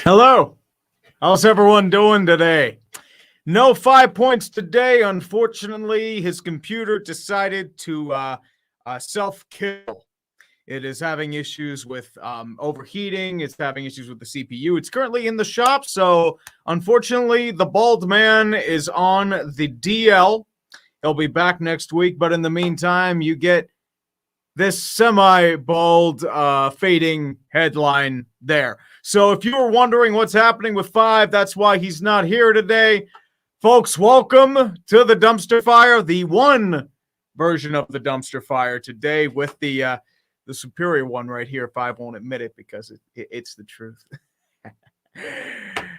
Hello. How's everyone doing today? No 5 points today. Unfortunately, his computer decided to self-kill. It is having issues with overheating. It's having issues with the CPU. It's currently in the shop, so unfortunately, the bald man is on the DL. He'll be back next week, but in the meantime, you get this semi-bald fading headline there. So if you were wondering what's happening with 5, that's why he's not here today. Folks, welcome to the dumpster fire, the one version of the dumpster fire today with the superior one right here. 5 won't admit it because it's the truth.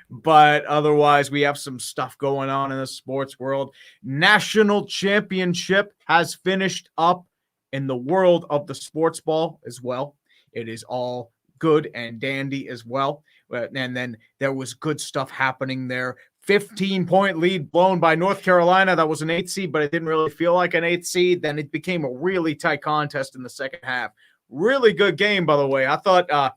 But otherwise, we have some stuff going on in the sports world. National championship has finished up in the world of the sports ball as well. It is all good and dandy as well. And then there was good stuff happening there. 15-point lead blown by North Carolina. That was an 8th seed, but it didn't really feel like an 8th seed. Then it became a really tight contest in the second half. Really good game, by the way. I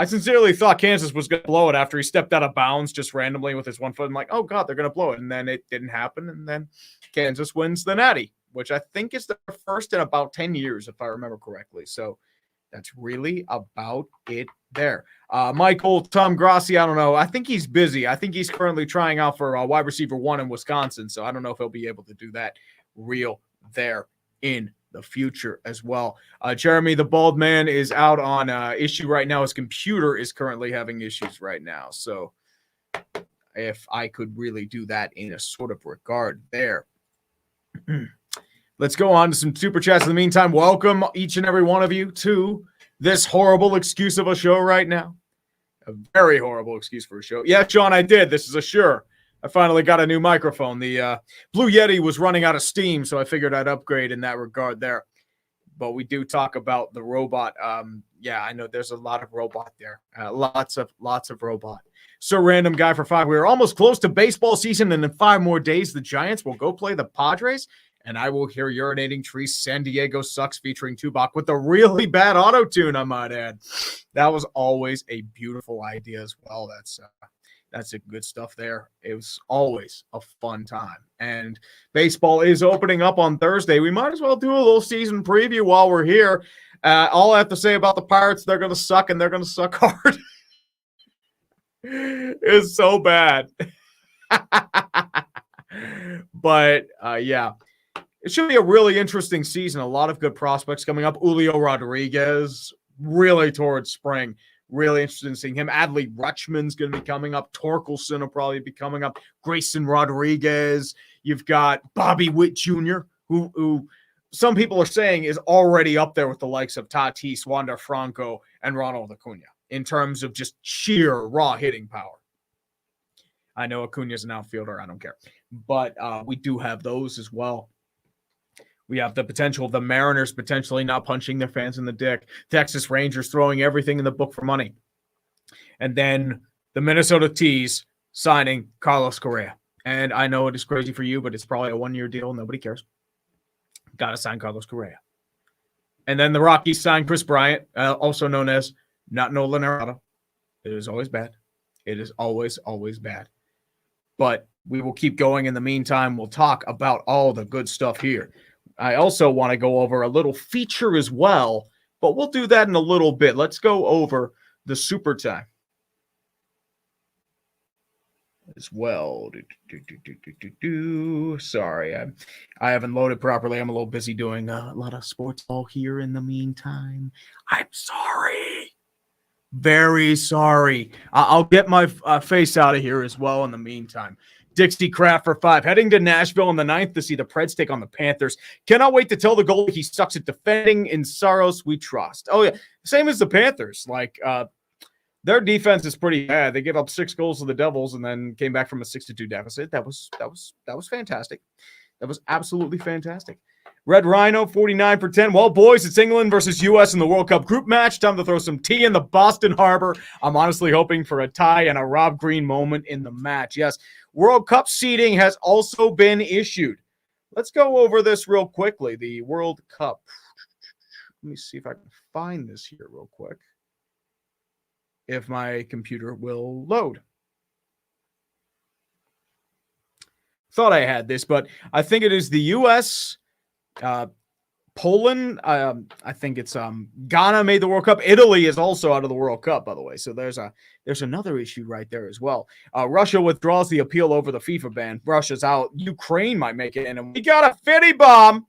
sincerely thought Kansas was going to blow it after he stepped out of bounds just randomly with his 1 foot. I'm like, oh, God, they're going to blow it. And then it didn't happen. And then Kansas wins the Natty, which I think is the first in about 10 years, if I remember correctly. So that's really about it there. Michael Tom Grassi, I don't know. I think he's busy. I think he's currently trying out for wide receiver 1 in Wisconsin. So I don't know if he'll be able to do that real there in the future as well. Jeremy, the bald man, is out on issue right now. His computer is currently having issues right now. So if I could really do that in a sort of regard there. Let's go on to some super chats. In the meantime, welcome each and every one of you to this horrible excuse of a show right now. A very horrible excuse for a show. Yeah, Sean, I did. This is a sure. I finally got a new microphone. The Blue Yeti was running out of steam, so I figured I'd upgrade in that regard there. But we do talk about the robot. Yeah, I know there's a lot of robot there. Lots of robot. So random guy for 5. We are almost close to baseball season, and in 5 more days, the Giants will go play the Padres. And I will hear Urinating Trees San Diego Sucks featuring Tupac with a really bad auto-tune, I might add. That was always a beautiful idea as well. That's a good stuff there. It was always a fun time. And baseball is opening up on Thursday. We might as well do a little season preview while we're here. All I have to say about the Pirates, they're going to suck, and they're going to suck hard. It's so bad. But, yeah. It should be a really interesting season. A lot of good prospects coming up. Julio Rodriguez, really towards spring. Really interested in seeing him. Adley Rutschman's going to be coming up. Torkelson will probably be coming up. Grayson Rodriguez. You've got Bobby Witt Jr., who some people are saying is already up there with the likes of Tatis, Wander Franco, and Ronald Acuna in terms of just sheer raw hitting power. I know Acuna's an outfielder. I don't care. But we do have those as well. We have the potential of the Mariners potentially not punching their fans in the dick. Texas Rangers throwing everything in the book for money. And then the Minnesota Tees signing Carlos Correa. And I know it is crazy for you, but it's probably a 1-year deal. Nobody cares. Got to sign Carlos Correa. And then the Rockies signed Chris Bryant, also known as not Nolan Arenado. It is always bad. It is always, always bad. But we will keep going. In the meantime, we'll talk about all the good stuff here. I also want to go over a little feature as well, but we'll do that in a little bit. Let's go over the super time as well. Sorry, I haven't loaded properly. I'm a little busy doing a lot of sports ball here in the meantime. I'm sorry. Very sorry. I'll get my face out of here as well in the meantime. Dixie Craft for 5. Heading to Nashville in the 9th to see the Preds take on the Panthers. Cannot wait to tell the goalie he sucks at defending. In Saros, we trust. Oh, yeah. Same as the Panthers. Like, their defense is pretty bad. They gave up 6 goals to the Devils and then came back from a 6-2 deficit. That was fantastic. That was absolutely fantastic. Red Rhino, 49 for 10. Well, boys, it's England versus U.S. in the World Cup group match. Time to throw some tea in the Boston Harbor. I'm honestly hoping for a tie and a Rob Green moment in the match. Yes, World Cup seeding has also been issued. Let's go over this real quickly. The World Cup. Let me see if I can find this here real quick. if my computer will load. Thought I had this, but I think it is the U.S., Poland, I think it's Ghana made the World Cup. Italy is also out of the World Cup, by the way. So there's another issue right there as well. Russia withdraws the appeal over the FIFA ban. Russia's out. Ukraine might make it in. And we got a Fitty bomb.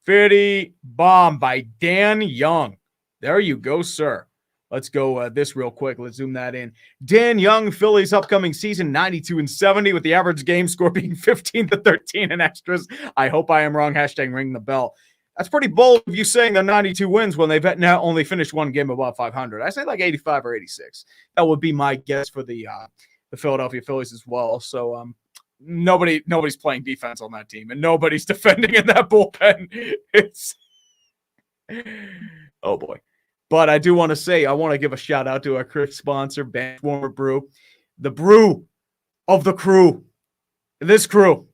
Fitty bomb by Dan Young. There you go, sir. Let's go this real quick. Let's zoom that in. Dan Young, Phillies upcoming season, 92-70, with the average game score being 15-13 in extras. I hope I am wrong. Hashtag ring the bell. That's pretty bold of you saying they're 92 wins when they've now only finished one game above 500. I say like 85 or 86. That would be my guess for the Philadelphia Phillies as well. So nobody's playing defense on that team, and nobody's defending in that bullpen. It's oh boy. But I do want to say, I want to give a shout out to our quick sponsor, Benchwarmer Brew, the brew of the crew. This crew,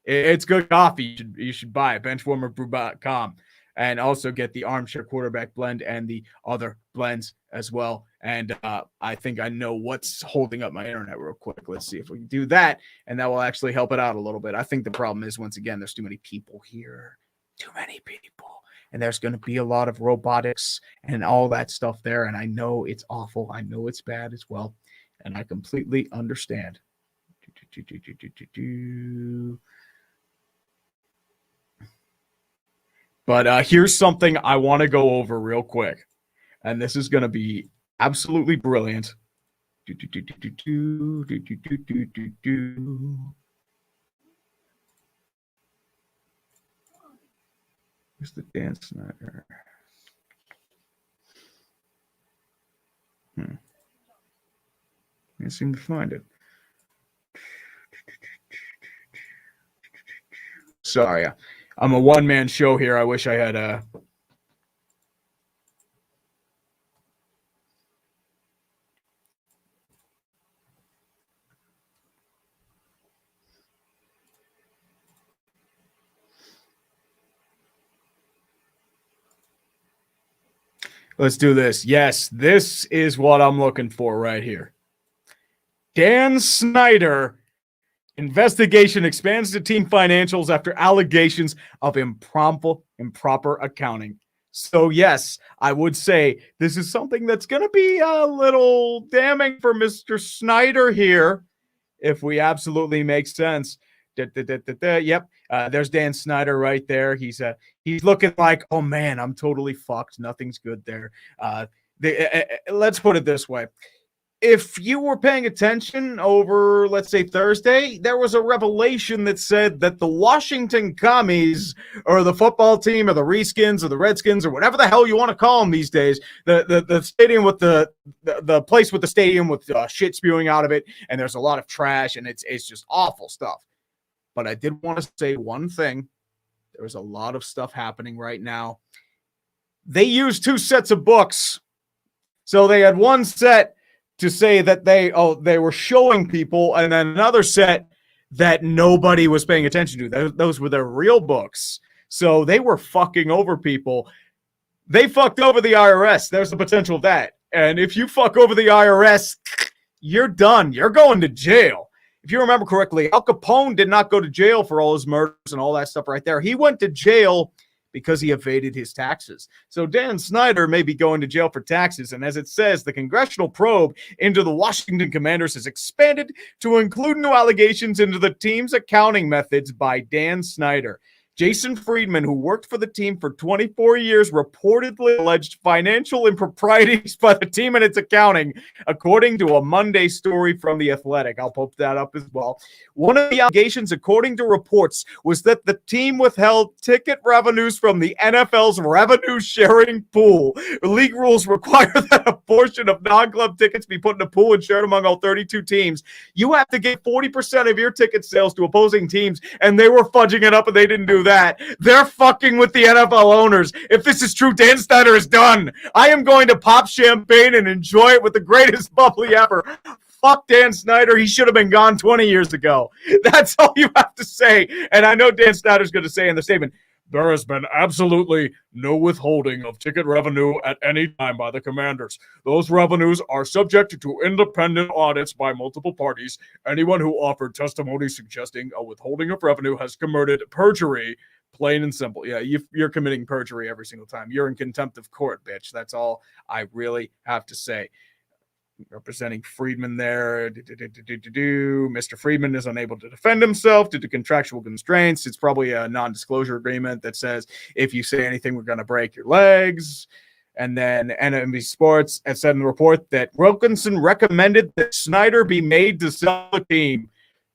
it's good coffee. You should buy it, benchwarmerbrew.com, and also get the Armchair Quarterback blend and the other blends as well. And I think I know what's holding up my internet real quick. Let's see if we can do that, and that will actually help it out a little bit. I think the problem is, once again, there's too many people here. Too many people. And there's going to be a lot of robotics and all that stuff there. And I know it's awful. I know it's bad as well. And I completely understand. But here's something I want to go over real quick. And this is going to be absolutely brilliant. Where's the Dan Snyder? Can't seem to find it. Sorry, I'm a one-man show here. I wish I had a... Let's do this. Yes, this is what I'm looking for right here. Dan Snyder, investigation expands to team financials after allegations of improper accounting. So, yes, I would say this is something that's going to be a little damning for Mr. Snyder here, if we absolutely make sense. Yep. There's Dan Snyder right there. He's looking like, oh man, I'm totally fucked. Nothing's good there. Let's put it this way. If you were paying attention over, let's say, Thursday, there was a revelation that said that the Washington Commies, or the football team, or the Reskins, or the Redskins, or whatever the hell you want to call them these days, the stadium with the place with the stadium with shit spewing out of it, and there's a lot of trash, and it's just awful stuff. But I did want to say one thing. There's a lot of stuff happening right now. They used 2 sets of books. So they had one set to say that they were showing people, and then another set that nobody was paying attention to. Those were their real books. So they were fucking over people. They fucked over the IRS. There's the potential of that. And if you fuck over the IRS, you're done. You're going to jail. If you remember correctly, Al Capone did not go to jail for all his murders and all that stuff right there. He went to jail because he evaded his taxes. So Dan Snyder may be going to jail for taxes. And as it says, the congressional probe into the Washington Commanders has expanded to include new allegations into the team's accounting methods by Dan Snyder. Jason Friedman, who worked for the team for 24 years, reportedly alleged financial improprieties by the team and its accounting, according to a Monday story from The Athletic. I'll pop that up as well. One of the allegations, according to reports, was that the team withheld ticket revenues from the NFL's revenue-sharing pool. League rules require that a portion of non-club tickets be put in a pool and shared among all 32 teams. You have to give 40% of your ticket sales to opposing teams, and they were fudging it up, and they didn't do that. They're fucking with the NFL owners. If this is true, Dan Snyder is done. I am going to pop champagne and enjoy it with the greatest bubbly ever. Fuck Dan Snyder. He should have been gone 20 years ago. That's all you have to say. And I know Dan Snyder's going to say in the statement, There has been absolutely no withholding of ticket revenue at any time by the Commanders. Those revenues are subject to independent audits by multiple parties. Anyone who offered testimony suggesting a withholding of revenue has committed perjury, plain and simple. Yeah, you're committing perjury every single time. You're in contempt of court, bitch. That's all I really have to say. Representing Friedman there. Mr. Friedman is unable to defend himself due to contractual constraints. It's probably a non-disclosure agreement that says if you say anything, we're going to break your legs. And then NMB Sports has said in the report that Wilkinson recommended that Snyder be made to sell the team.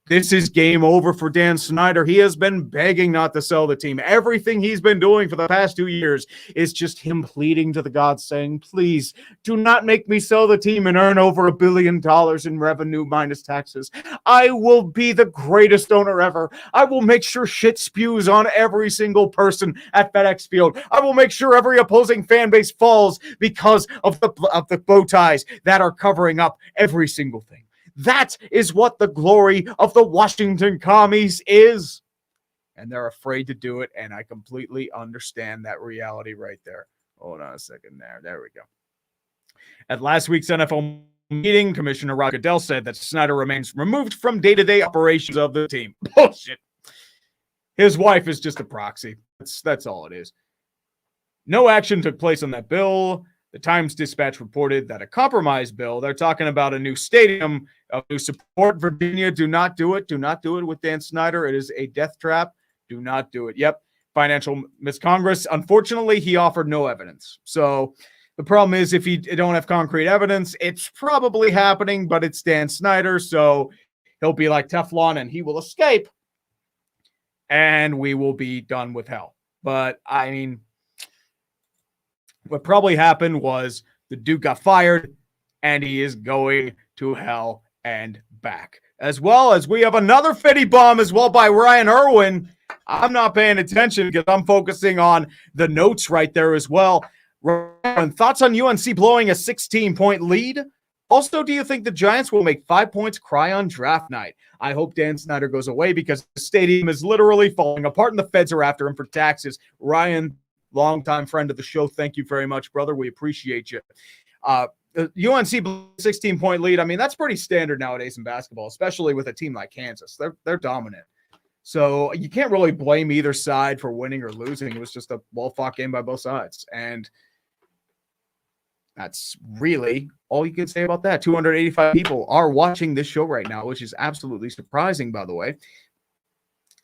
This is game over for Dan Snyder. He has been begging not to sell the team. Everything he's been doing for the past 2 years is just him pleading to the gods saying, please do not make me sell the team and earn over $1 billion in revenue minus taxes. I will be the greatest owner ever. I will make sure shit spews on every single person at FedEx Field. I will make sure every opposing fan base falls because of the bow ties that are covering up every single thing. That is what the glory of the Washington Commies is. And they're afraid to do it, and I completely understand that reality right there. Hold on a second there. There we go. At last week's NFL meeting, Commissioner Rob Goodell said that Snyder remains removed from day-to-day operations of the team. Bullshit. His wife is just a proxy. That's all it is. No action took place on that bill. The Times-Dispatch reported that a compromise bill, they're talking about a new stadium, a new support. Virginia, do not do it. Do not do it with Dan Snyder. It is a death trap. Do not do it. Yep. Financial miscongress. Unfortunately, he offered no evidence. So the problem is if you don't have concrete evidence, it's probably happening, but it's Dan Snyder. So he'll be like Teflon and he will escape. And we will be done with hell. But I mean, what probably happened was the Duke got fired and he is going to hell and back. As well as we have another Fitty bomb as well by Ryan Irwin. I'm not paying attention because I'm focusing on the notes right there as well. Ryan, thoughts on UNC blowing a 16-point lead? Also, do you think the Giants will make 5 points cry on draft night? I hope Dan Snyder goes away because the stadium is literally falling apart and the feds are after him for taxes. Ryan, longtime friend of the show, thank you very much, brother. We appreciate you. The UNC 16-point lead, I mean, that's pretty standard nowadays in basketball, especially with a team like Kansas. They're dominant. So you can't really blame either side for winning or losing. It was just a well-fought game by both sides. And that's really all you can say about that. 285 people are watching this show right now, which is absolutely surprising, by the way.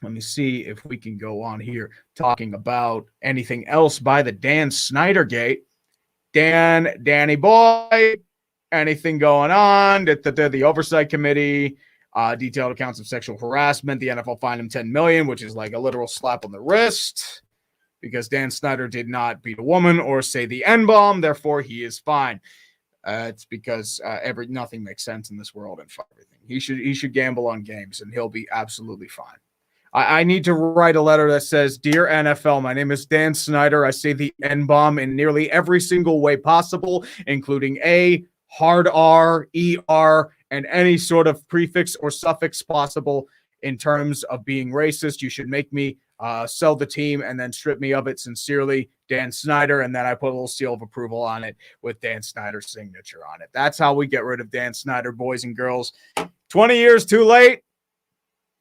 Let me see if we can go on here talking about anything else by the Dan Snyder gate. Danny boy, anything going on? The oversight committee, detailed accounts of sexual harassment. The NFL fined him $10 million, which is like a literal slap on the wrist because Dan Snyder did not beat a woman or say the N-bomb. Therefore, he is fine. It's because nothing makes sense in this world and for everything. He should gamble on games and he'll be absolutely fine. I need to write a letter that says, Dear NFL, my name is Dan Snyder. I say the N-bomb in nearly every single way possible, including A, hard R, ER, and any sort of prefix or suffix possible in terms of being racist. You should make me sell the team and then strip me of it. Sincerely, Dan Snyder. And then I put a little seal of approval on it with Dan Snyder's signature on it. That's how we get rid of Dan Snyder, boys and girls. 20 years too late.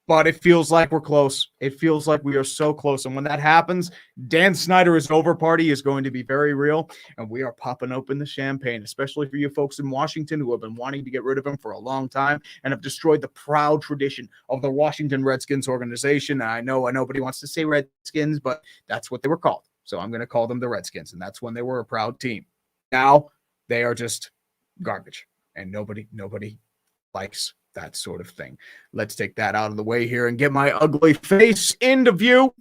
But it feels like we're close. It feels like we are so close. And when that happens, Dan Snyder is over party is going to be very real. And we are popping open the champagne, especially for you folks in Washington who have been wanting to get rid of him for a long time and have destroyed the proud tradition of the Washington Redskins organization. And I know nobody wants to say Redskins, but that's what they were called. So I'm going to call them the Redskins. And that's when they were a proud team. Now they are just garbage. And nobody likes that sort of thing. Let's take that out of the way here and get my ugly face into view.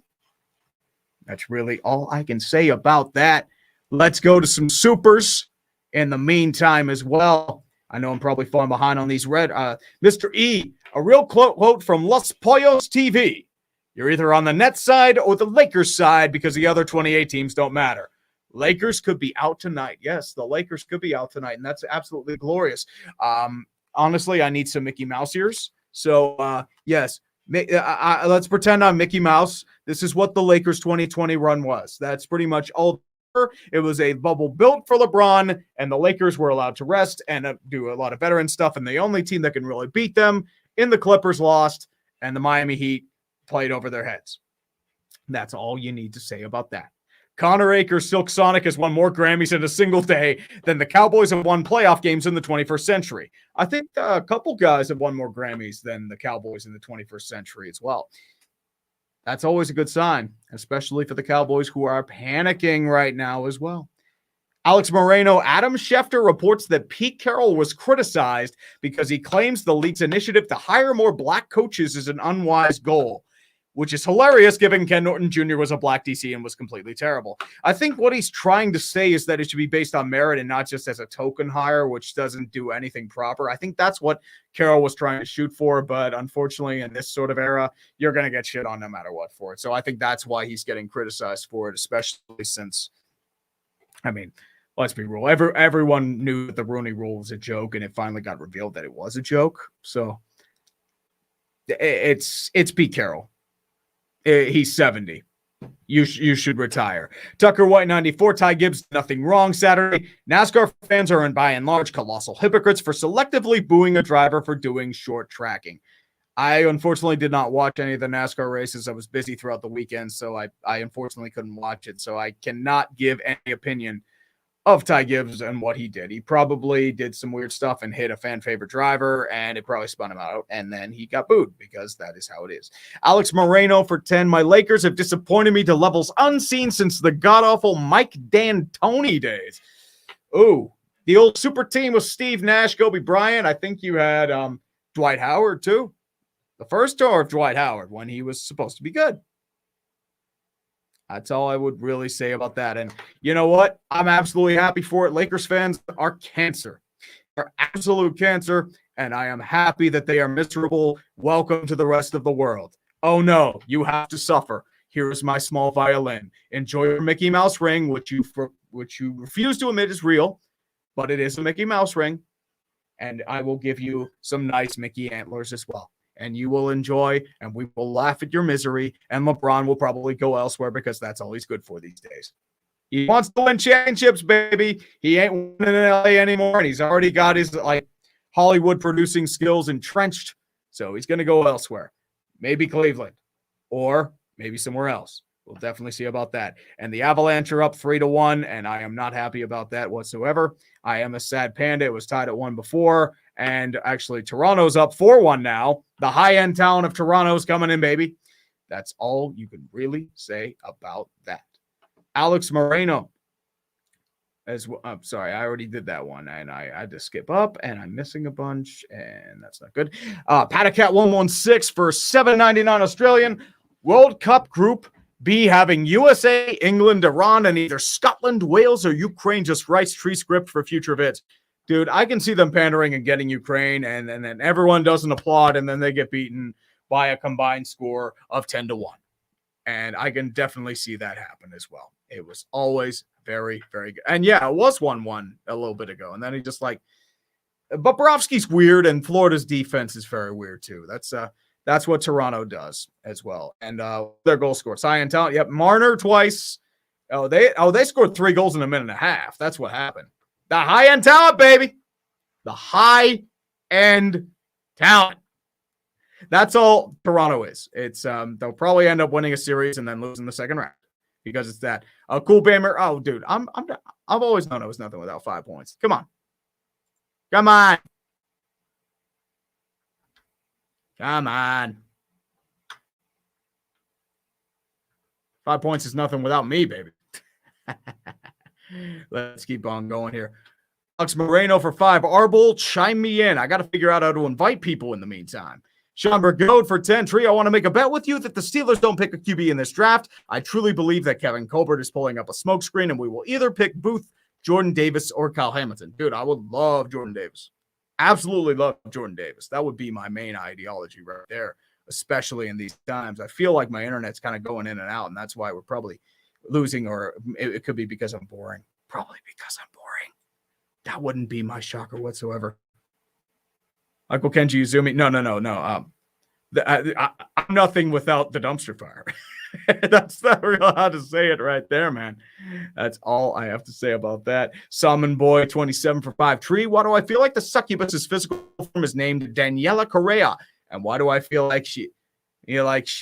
That's really all I can say about that. Let's go to some supers in the meantime as well. I know I'm probably falling behind on these Mr. E, a real quote from Los Pollos TV. You're either on the Nets side or the Lakers side because the other 28 teams don't matter. Lakers could be out tonight. Yes, the Lakers could be out tonight, and that's absolutely glorious. Honestly, I need some Mickey Mouse ears. So, yes, Let's pretend I'm Mickey Mouse. This is what the Lakers 2020 run was. That's pretty much all. It was a bubble built for LeBron, and the Lakers were allowed to rest and do a lot of veteran stuff. And the only team that can really beat them in the Clippers lost, and the Miami Heat played over their heads. That's all you need to say about that. Connor Akers, Silk Sonic, has won more Grammys in a single day than the Cowboys have won playoff games in the 21st century. I think a couple guys have won more Grammys than the Cowboys in the 21st century as well. That's always a good sign, especially for the Cowboys, who are panicking right now as well. Alex Moreno, Adam Schefter reports that Pete Carroll was criticized because he claims the league's initiative to hire more black coaches is an unwise goal, which is hilarious given Ken Norton Jr. was a black DC and was completely terrible. I think what he's trying to say is that it should be based on merit and not just as a token hire, which doesn't do anything proper. I think that's what Carroll was trying to shoot for, but unfortunately in this sort of era, you're going to get shit on no matter what for it. So I think that's why he's getting criticized for it, especially since, I mean, let's be real. Everyone knew that the Rooney Rule was a joke, and it finally got revealed that it was a joke. So it's Pete Carroll. He's 70. You should retire. Tucker White 94. Ty Gibbs, nothing wrong Saturday. NASCAR fans are by and large colossal hypocrites for selectively booing a driver for doing short tracking. I unfortunately did not watch any of the NASCAR races. I was busy throughout the weekend, so I unfortunately couldn't watch it. So I cannot give any opinion of Ty Gibbs and what he did. He probably did some weird stuff and hit a fan favorite driver, and it probably spun him out, and then he got booed because that is how it is. Alex Moreno for 10. My Lakers have disappointed me to levels unseen since the god-awful Mike D'Antoni days. Ooh, the old super team with Steve Nash, Kobe Bryant. I think you had Dwight Howard too. The first tour of Dwight Howard when he was supposed to be good. That's all I would really say about that. And you know what? I'm absolutely happy for it. Lakers fans are cancer. They're absolute cancer. And I am happy that they are miserable. Welcome to the rest of the world. Oh no, you have to suffer. Here is my small violin. Enjoy your Mickey Mouse ring, which you refuse to admit is real, but it is a Mickey Mouse ring. And I will give you some nice Mickey antlers as well. And you will enjoy, and we will laugh at your misery, and LeBron will probably go elsewhere because that's all he's good for these days. He wants to win championships, baby. He ain't winning in LA anymore, and he's already got his Hollywood producing skills entrenched, so he's going to go elsewhere. Maybe Cleveland, or maybe somewhere else. We'll definitely see about that. And the Avalanche are up 3-1, and I am not happy about that whatsoever. I am a sad panda. It was tied at 1 before, and actually Toronto's up 4-1 now. The high-end talent of Toronto's coming in, baby. That's all you can really say about that. Alex Moreno. I'm sorry, I already did that one, and I had to skip up, and I'm missing a bunch, and that's not good. Patacat 116 for $7.99 Australian. World Cup Group B having USA, England, Iran, and either Scotland, Wales, or Ukraine just writes tree script for future vids. Dude, I can see them pandering and getting Ukraine, and then everyone doesn't applaud, and then they get beaten by a combined score of 10-1. And I can definitely see that happen as well. It was always very, very good. And yeah, it was 1-1 a little bit ago. And then he just Bobrovsky's weird, and Florida's defense is very weird too. That's what Toronto does as well. And their goal scorer, Cyan talent. Yep, Marner twice. They scored 3 goals in a minute and a half. That's what happened. The high-end talent, baby. The high-end talent. That's all Toronto is. It's they'll probably end up winning a series and then losing the second round because it's that. Cool Bammer. Oh, dude, I've always known it was nothing without 5 points. Come on. Come on. 5 points is nothing without me, baby. Let's keep on going here. Alex Moreno for 5. Arbol, chime me in. I got to figure out how to invite people in the meantime. Sean Bergode for 10. Tree, I want to make a bet with you that the Steelers don't pick a QB in this draft. I truly believe that Kevin Colbert is pulling up a smokescreen, and we will either pick Booth, Jordan Davis, or Kyle Hamilton. Dude, I would love Jordan Davis. Absolutely love Jordan Davis. That would be my main ideology right there, especially in these times. I feel like my internet's kind of going in and out, and that's why we're probably losing, or it could be because I'm boring. Probably because I'm boring. That wouldn't be my shocker whatsoever. Michael Kenji Uzumi. No. nothing without the dumpster fire. That's not real how to say it right there, man. That's all I have to say about that. Salmon Boy 27 for 5 tree. Why do I feel like the succubus's physical form is named Daniela Correa? And why do I feel like she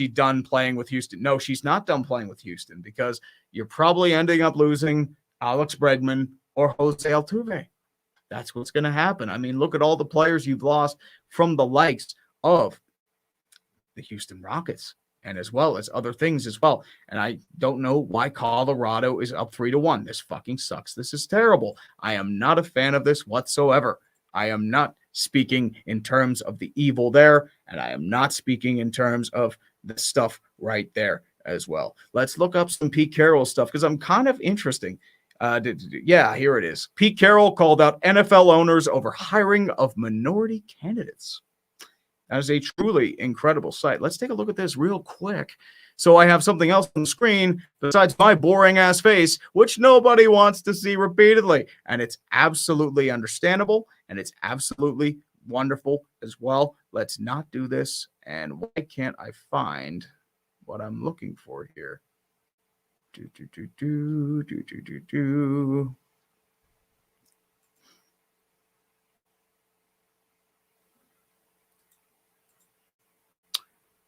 done playing with Houston? No, she's not done playing with Houston, because you're probably ending up losing Alex Bregman or Jose Altuve. That's what's going to happen. I mean, look at all the players you've lost from the likes of the Houston Rockets, and as well as other things as well. And I don't know why Colorado is up 3-1. This fucking sucks. This is terrible. I am not a fan of this whatsoever. I am not speaking in terms of the evil there, and I am not speaking in terms of the stuff right there as well. Let's look up some Pete Carroll stuff, because I'm kind of interesting. Yeah, here it is. Pete Carroll called out NFL owners over hiring of minority candidates. That is a truly incredible sight. Let's take a look at this real quick. So I have something else on the screen besides my boring ass face, which nobody wants to see repeatedly. And it's absolutely understandable, and it's absolutely wonderful as well. Let's not do this. And why can't I find what I'm looking for here?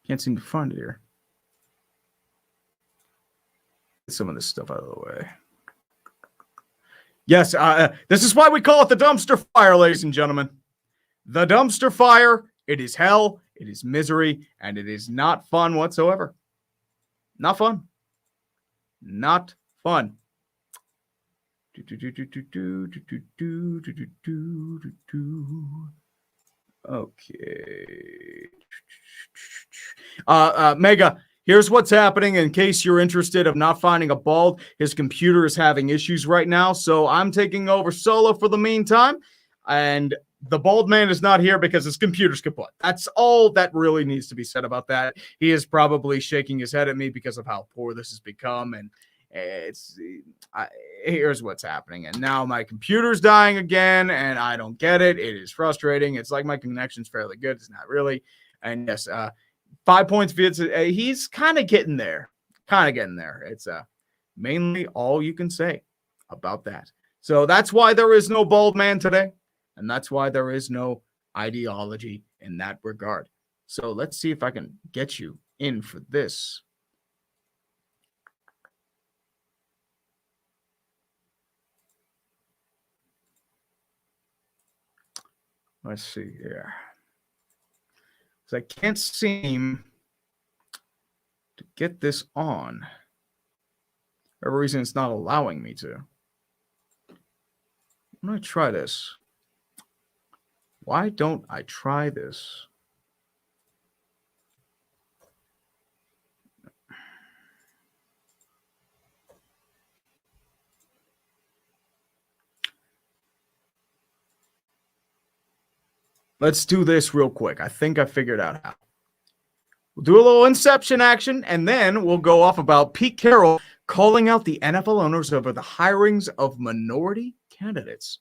Can't seem to find it here. Get some of this stuff out of the way. Yes, this is why we call it the dumpster fire, ladies and gentlemen. The dumpster fire. It is hell. It is misery. And it is not fun whatsoever. Not fun. Not fun. Okay. Mega, here's what's happening in case you're interested of not finding a bald. His computer is having issues right now, so I'm taking over solo for the meantime, and the bald man is not here because his computer's kaput. That's all that really needs to be said about that. He is probably shaking his head at me because of how poor this has become, and here's what's happening. And now my computer's dying again, and I don't get it. It is frustrating. It's like my connection's fairly good. It's not really. And yes, 5 points. He's kind of getting there. It's mainly all you can say about that. So that's why there is no bald man today. And that's why there is no ideology in that regard. So let's see if I can get you in for this. Let's see here. So I can't seem to get this on. For whatever reason, it's not allowing me to. I'm going to try this. Why don't I try this? Let's do this real quick. I think I figured out how. We'll do a little inception action, and then we'll go off about Pete Carroll calling out the NFL owners over the hirings of minority candidates.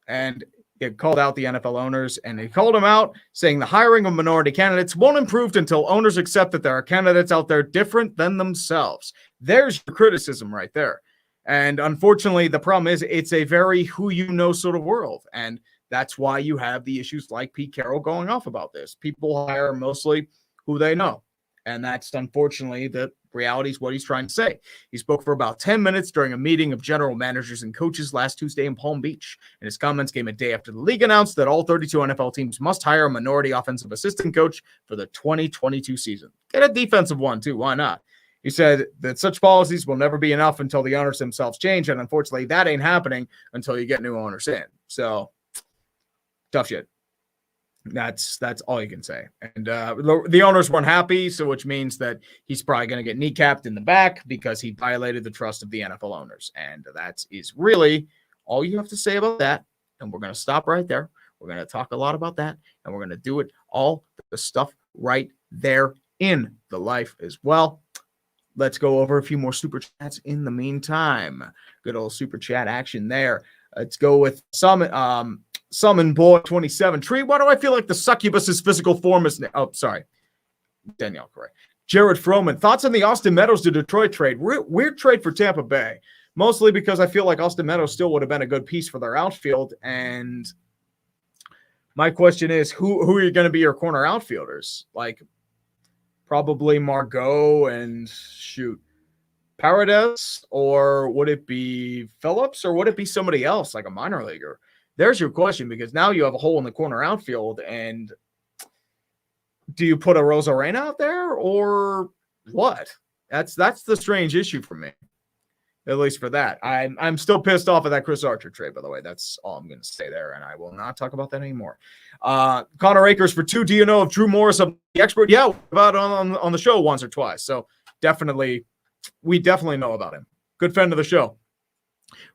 And it called out the NFL owners, and he called them out, saying the hiring of minority candidates won't improve until owners accept that there are candidates out there different than themselves. There's your criticism right there. And unfortunately, the problem is it's a very who-you-know sort of world. And that's why you have the issues like Pete Carroll going off about this. People hire mostly who they know. And that's unfortunately the reality is what he's trying to say. He spoke for about 10 minutes during a meeting of general managers and coaches last Tuesday in Palm Beach. And his comments came a day after the league announced that all 32 NFL teams must hire a minority offensive assistant coach for the 2022 season. Get a defensive one too. Why not? He said that such policies will never be enough until the owners themselves change. And unfortunately, that ain't happening until you get new owners in. So tough shit. That's all you can say. And the owners weren't happy, so which means that he's probably going to get kneecapped in the back because he violated the trust of the NFL owners. And that is really all you have to say about that. And we're going to stop right there. We're going to talk a lot about that, and we're going to do it all the stuff right there in the life as well. Let's go over a few more super chats in the meantime. Good old super chat action there. Let's go with Summon Boy 27 Tree. Why do I feel like the succubus's physical form is Danielle Correa. Jared Froman, thoughts on the Austin Meadows to Detroit trade? Weird trade for Tampa Bay, mostly because I feel like Austin Meadows still would have been a good piece for their outfield. And my question is, who are you going to be your corner outfielders? Like probably Margot and Paredes, or would it be Phillips, or would it be somebody else like a minor leaguer? There's your question, because now you have a hole in the corner outfield, and do you put a Rosarena out there or what? That's the strange issue for me, at least for that. I'm still pissed off at that Chris Archer trade, by the way. That's all I'm going to say there, and I will not talk about that anymore. Connor Akers for 2. Do you know if Drew Morris, the expert? Yeah, about on the show once or twice. So we definitely know about him. Good friend of the show.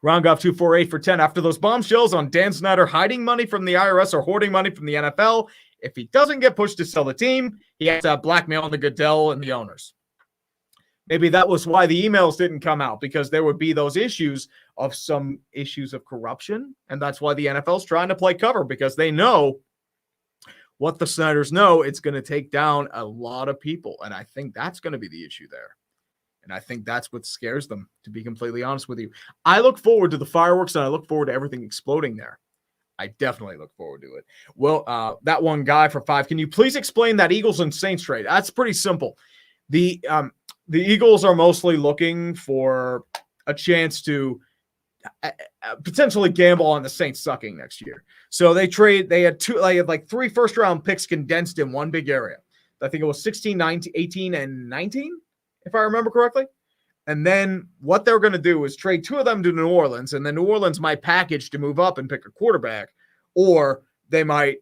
Roundgoff 248 for 10. After those bombshells on Dan Snyder hiding money from the IRS or hoarding money from the NFL, if he doesn't get pushed to sell the team, he has to blackmail the Goodell and the owners. Maybe that was why the emails didn't come out, because there would be those issues of some issues of corruption. And that's why the NFL's trying to play cover, because they know what the Snyders know. It's going to take down a lot of people. And I think that's going to be the issue there. And I think that's what scares them, to be completely honest with you. I look forward to the fireworks, and I look forward to everything exploding there. I definitely look forward to it. Well, that one guy for 5, can you please explain that Eagles and Saints trade? That's pretty simple. The Eagles are mostly looking for a chance to potentially gamble on the Saints sucking next year. So they had 3 first-round picks condensed in one big area. I think it was 16, 19, 18, and 19, if I remember correctly. And then what they're going to do is trade 2 of them to New Orleans, and then New Orleans might package to move up and pick a quarterback, or they might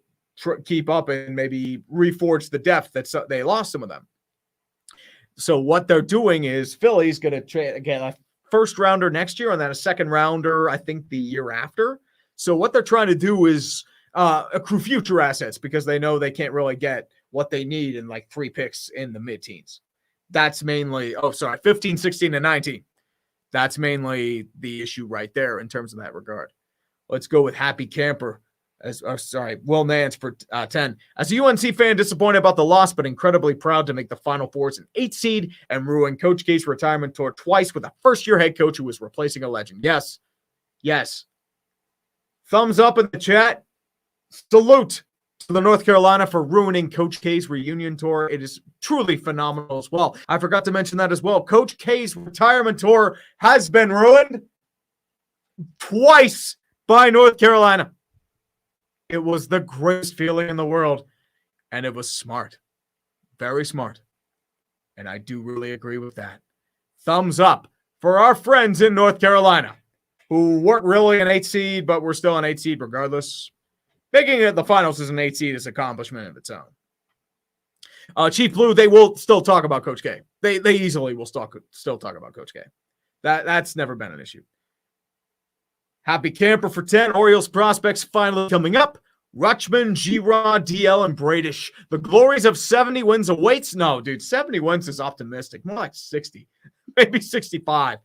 keep up and maybe reforge the depth that they lost some of them. So what they're doing is Philly's going to trade, again, a first rounder next year and then a second rounder, I think, the year after. So what they're trying to do is accrue future assets, because they know they can't really get what they need in like 3 picks in the mid-teens. That's mainly, 15, 16, and 19. That's mainly the issue right there in terms of that regard. Let's go with Happy Camper. Will Nance for 10. As a UNC fan, disappointed about the loss, but incredibly proud to make the Final Four as an 8 seed and ruin Coach K's retirement tour twice with a first-year head coach who was replacing a legend. Yes. Thumbs up in the chat. Salute to the North Carolina for ruining Coach K's reunion tour. It is truly phenomenal as well. I forgot to mention that as well. Coach K's retirement tour has been ruined twice by North Carolina. It was the greatest feeling in the world, and it was smart. Very smart. And I do really agree with that. Thumbs up for our friends in North Carolina, who weren't really an 8 seed, but were still an 8 seed regardless. Making it the finals as an 8 seed is an accomplishment of its own. Chief Blue, they will still talk about Coach K. They easily will still talk about Coach K. That's never been an issue. Happy Camper for 10. Orioles prospects finally coming up. Rutschman, G-Rod, DL, and Bradish. The glories of 70 wins awaits. No, dude, 70 wins is optimistic. More like 60. Maybe 65.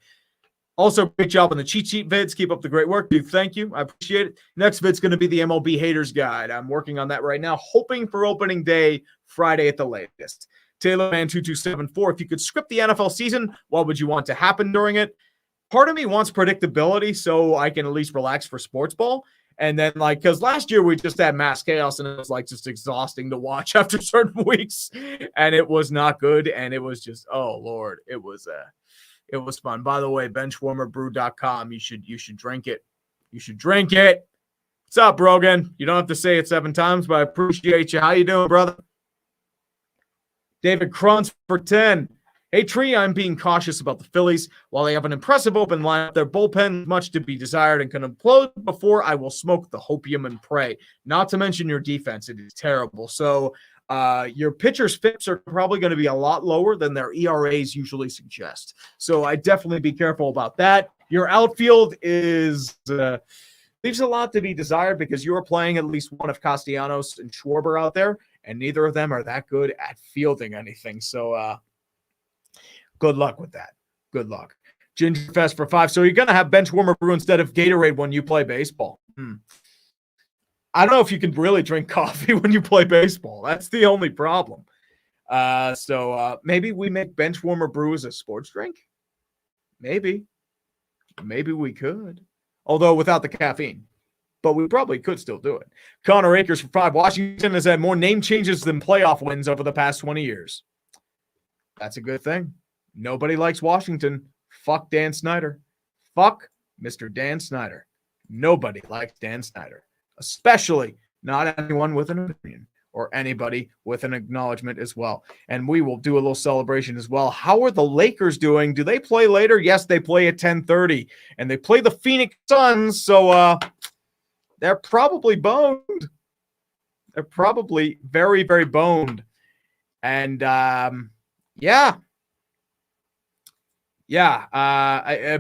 Also, great job on the cheat sheet vids. Keep up the great work, dude. Thank you. I appreciate it. Next vid's going to be the MLB Haters Guide. I'm working on that right now, hoping for opening day Friday at the latest. TaylorMan2274, if you could script the NFL season, what would you want to happen during it? Part of me wants predictability so I can at least relax for sports ball. And then, because last year we just had mass chaos and it was just exhausting to watch after certain weeks. And it was not good. And it was just, oh, Lord, it was fun. By the way, benchwarmerbrew.com. You should drink it. You should drink it. What's up, Brogan? You don't have to say it 7 times, but I appreciate you. How you doing, brother? David Cruntz for 10. Hey, Tree, I'm being cautious about the Phillies. While they have an impressive open lineup, their bullpen much to be desired and can implode before I will smoke the hopium and pray. Not to mention your defense. It is terrible. So your pitchers' FIPs are probably going to be a lot lower than their ERAs usually suggest. So I definitely be careful about that. Your outfield leaves a lot to be desired because you are playing at least one of Castellanos and Schwarber out there, and neither of them are that good at fielding anything. So good luck with that. Good luck. Ginger Fest for 5. So you're going to have Benchwarmer Brew instead of Gatorade when you play baseball. I don't know if you can really drink coffee when you play baseball. That's the only problem. So maybe we make bench warmer brews a sports drink. Maybe we could, although without the caffeine. But we probably could still do it. Connor Akers for 5. Washington has had more name changes than playoff wins over the past 20 years. That's a good thing. Nobody likes Washington. Fuck Dan Snyder. Fuck Mr. Dan Snyder. Nobody likes Dan Snyder, especially not anyone with an opinion or anybody with an acknowledgement as well. And we will do a little celebration as well. How are the Lakers doing? Do they play later? Yes, they play at 10:30, and they play the Phoenix Suns, so they're probably boned. They're probably very, very boned. And it'd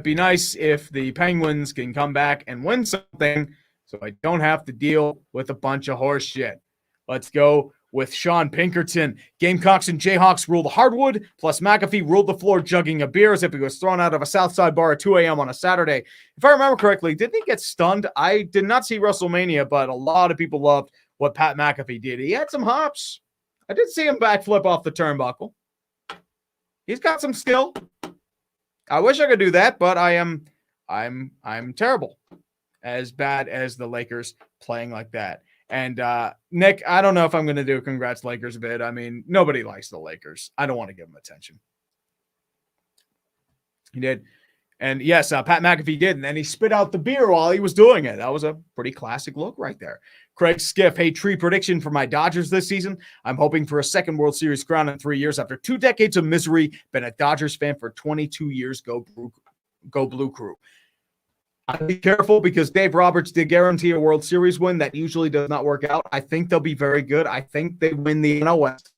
be nice if the Penguins can come back and win something so I don't have to deal with a bunch of horse shit. Let's go with Sean Pinkerton. Gamecocks and Jayhawks ruled the hardwood, plus McAfee ruled the floor jugging a beer as if he was thrown out of a Southside bar at 2 a.m. on a Saturday. If I remember correctly, didn't he get stunned? I did not see WrestleMania, but a lot of people loved what Pat McAfee did. He had some hops. I did see him backflip off the turnbuckle. He's got some skill. I wish I could do that, but I'm terrible. As bad as the Lakers playing like that. And Nick, I don't know if I'm going to do a congrats Lakers bid. I mean, nobody likes the Lakers. I don't want to give them attention. He did. And yes, Pat McAfee did. And then he spit out the beer while he was doing it. That was a pretty classic look right there. Craig Skiff, hey, tree prediction for my Dodgers this season. I'm hoping for a second World Series crown in 3 years after 2 decades of misery. Been a Dodgers fan for 22 years. Go Blue Crew. I'd be careful because Dave Roberts did guarantee a World Series win. That usually does not work out. I think they'll be very good. I think they win the NL West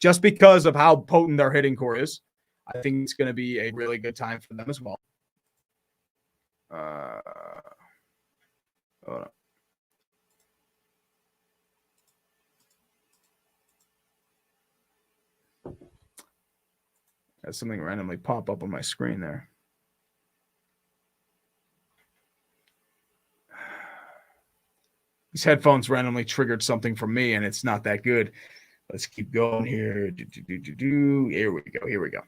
just because of how potent their hitting core is. I think it's going to be a really good time for them as well. Hold on. Got something randomly pop up on my screen there. These headphones randomly triggered something from me, and it's not that good. Let's keep going here. Here we go.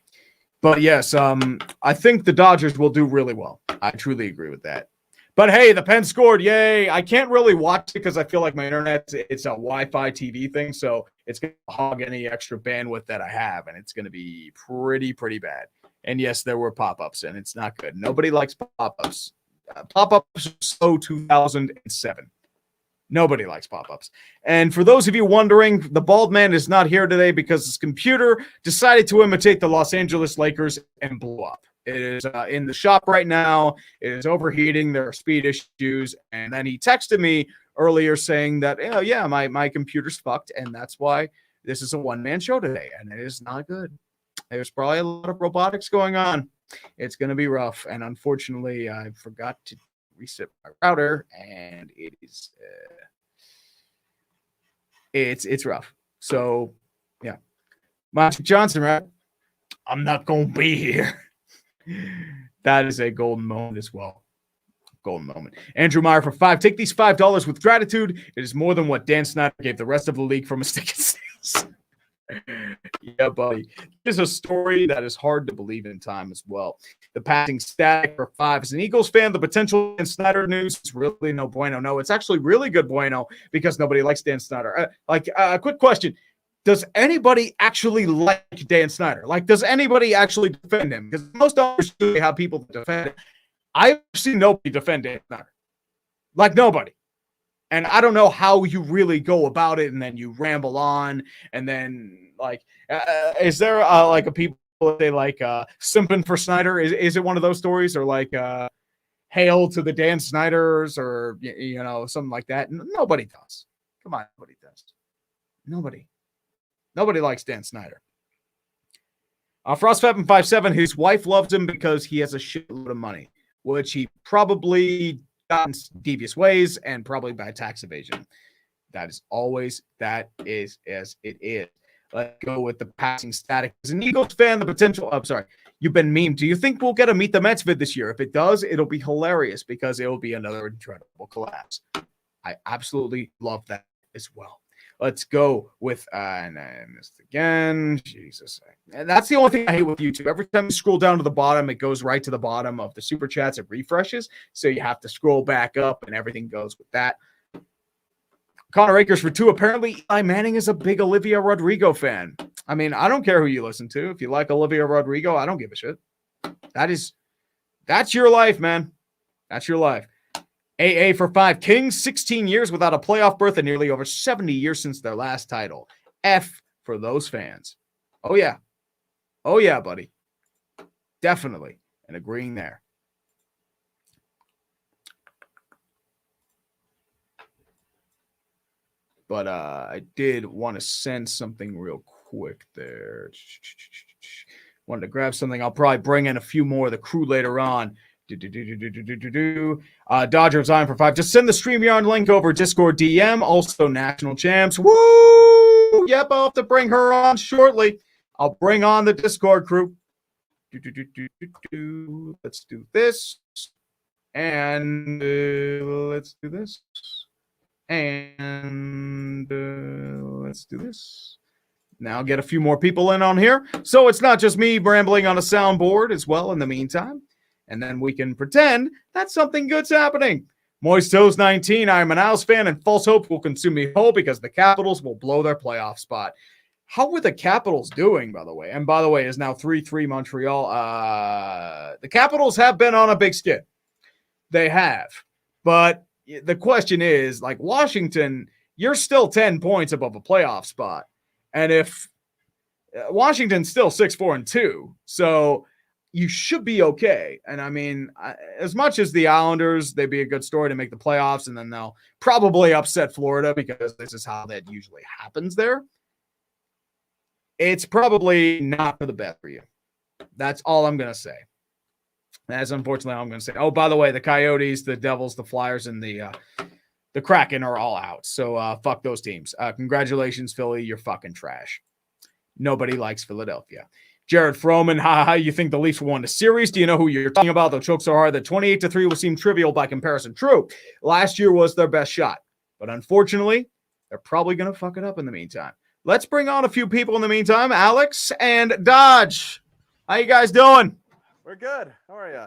But yes, I think the Dodgers will do really well. I truly agree with that. But hey, the Pens scored. Yay. I can't really watch it because I feel like my internet, it's a Wi-Fi TV thing, so it's going to hog any extra bandwidth that I have, and it's going to be pretty bad. And yes, there were pop-ups, and it's not good. Nobody likes pop-ups. Pop-ups are so 2007. Nobody likes pop-ups. And for those of you wondering, the bald man is not here today because his computer decided to imitate the Los Angeles Lakers and blew up. It is in the shop right now. It is overheating. There are speed issues. And then he texted me earlier saying that, oh, yeah, my computer's fucked, and that's why this is a one-man show today, and it is not good. There's probably a lot of robotics going on. It's going to be rough, and unfortunately, I forgot to reset my router, and it is it's rough. So yeah, Magic Johnson, right? I'm not gonna be here. That is a golden moment as well. Golden moment. Andrew Meyer for 5. Take these $5 with gratitude. It is more than what Dan Snyder gave the rest of the league from his ticket sales. Yeah, buddy. There's a story that is hard to believe in time as well. The passing static for 5. As an Eagles fan, the potential Dan Snyder news is really no bueno. No, it's actually really good bueno because nobody likes Dan Snyder. Quick question. Does anybody actually like Dan Snyder? Like, does anybody actually defend him? Because most owners usually have people that defend him. I've seen nobody defend Dan Snyder. Like, nobody. And I don't know how you really go about it, and then you ramble on, and then, like, is there, like, a people that they, like, simping for Snyder? Is it one of those stories? Or, like, hail to the Dan Snyders, or, you know, something like that? Nobody does. Come on, nobody does. Nobody likes Dan Snyder. Frostfab57, his wife loves him because he has a shitload of money, which he probably got in devious ways and probably by tax evasion. That is as it is. Let's go with the passing static. As an Eagles fan, the potential. I'm sorry, you've been memed. Do you think we'll get a Meet the Mets vid this year? If it does, it'll be hilarious because it will be another incredible collapse. I absolutely love that as well. Let's go with and I missed again. Jesus. And that's the only thing I hate with YouTube. Every time you scroll down to the bottom, it goes right to the bottom of the super chats. It refreshes. So you have to scroll back up and everything goes with that. Connor Akers for 2. Apparently, Eli Manning is a big Olivia Rodrigo fan. I mean, I don't care who you listen to. If you like Olivia Rodrigo, I don't give a shit. That's your life, man. That's your life. AA for 5. Kings, 16 years without a playoff berth and nearly over 70 years since their last title. F for those fans. Oh, yeah. Oh, yeah, buddy. Definitely. And agreeing there. But I did want to send something real quick there. Wanted to grab something. I'll probably bring in a few more of the crew later on. Dodger Zion for 5. Just send the StreamYard link over Discord DM. Also, National Champs. Woo! Yep, I'll have to bring her on shortly. I'll bring on the Discord crew. Let's do this. And let's do this. And let's do this. Now get a few more people in on here. So it's not just me rambling on a soundboard as well in the meantime. And then we can pretend that something good's happening. Moist Toes 19, I'm an Owls fan, and false hope will consume me whole because the Capitals will blow their playoff spot. How were the Capitals doing, by the way? And by the way, is now 3-3 Montreal. The Capitals have been on a big skid. They have. But the question is, like Washington, you're still 10 points above a playoff spot. And if Washington's still 6-4-2, so you should be okay. And I mean, as much as the Islanders, they'd be a good story to make the playoffs, and then they'll probably upset Florida because this is how that usually happens there. It's probably not for the best for you. That's all I'm going to say. That's unfortunately all I'm going to say. Oh, by the way, the Coyotes, the Devils, the Flyers, and the Kraken are all out. So fuck those teams. Congratulations, Philly. You're fucking trash. Nobody likes Philadelphia. Jared Froman, how you think the Leafs will win the series? Do you know who you're talking about? They'll choke so hard that 28-3 will seem trivial by comparison. True. Last year was their best shot. But unfortunately, they're probably going to fuck it up in the meantime. Let's bring on a few people in the meantime. Alex and Dodge. How you guys doing? We're good. How are you?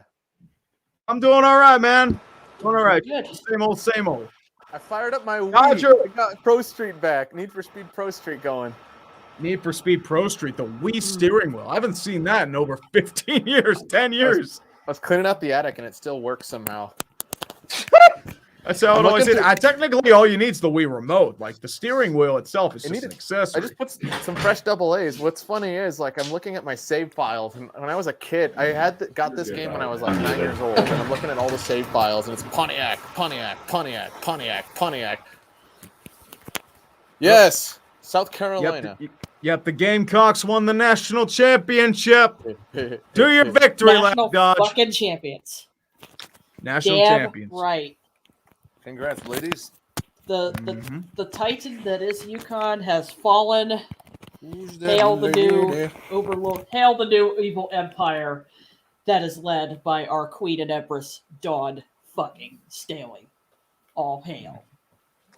I'm doing all right, man. Doing all right. Good. Same old, same old. I fired up my Dodger. Wii. I got Pro Street back. Need for Speed Pro Street going. Need for Speed Pro Street, the Wii steering wheel. I haven't seen that in over 15 years, 10 years. I was cleaning out the attic and it still works somehow. That's how it always is. Technically, all you need is the Wii remote. Like, the steering wheel itself is just an accessory. I just put some fresh double A's. What's funny is, like, I'm looking at my save files, and when I was a kid, I got this game when I was, like, 9 years old, and I'm looking at all the save files, and it's Pontiac. Yes! South Carolina. Yep, the Gamecocks won the national championship. Do your victory lap, Dodge. Fucking champions. National Damn champions. Right. Congrats, ladies. The Titan that is UConn has fallen. Hail the new overlord. Hail the new evil empire that is led by our Queen and Empress Dawn fucking Staley. All hail.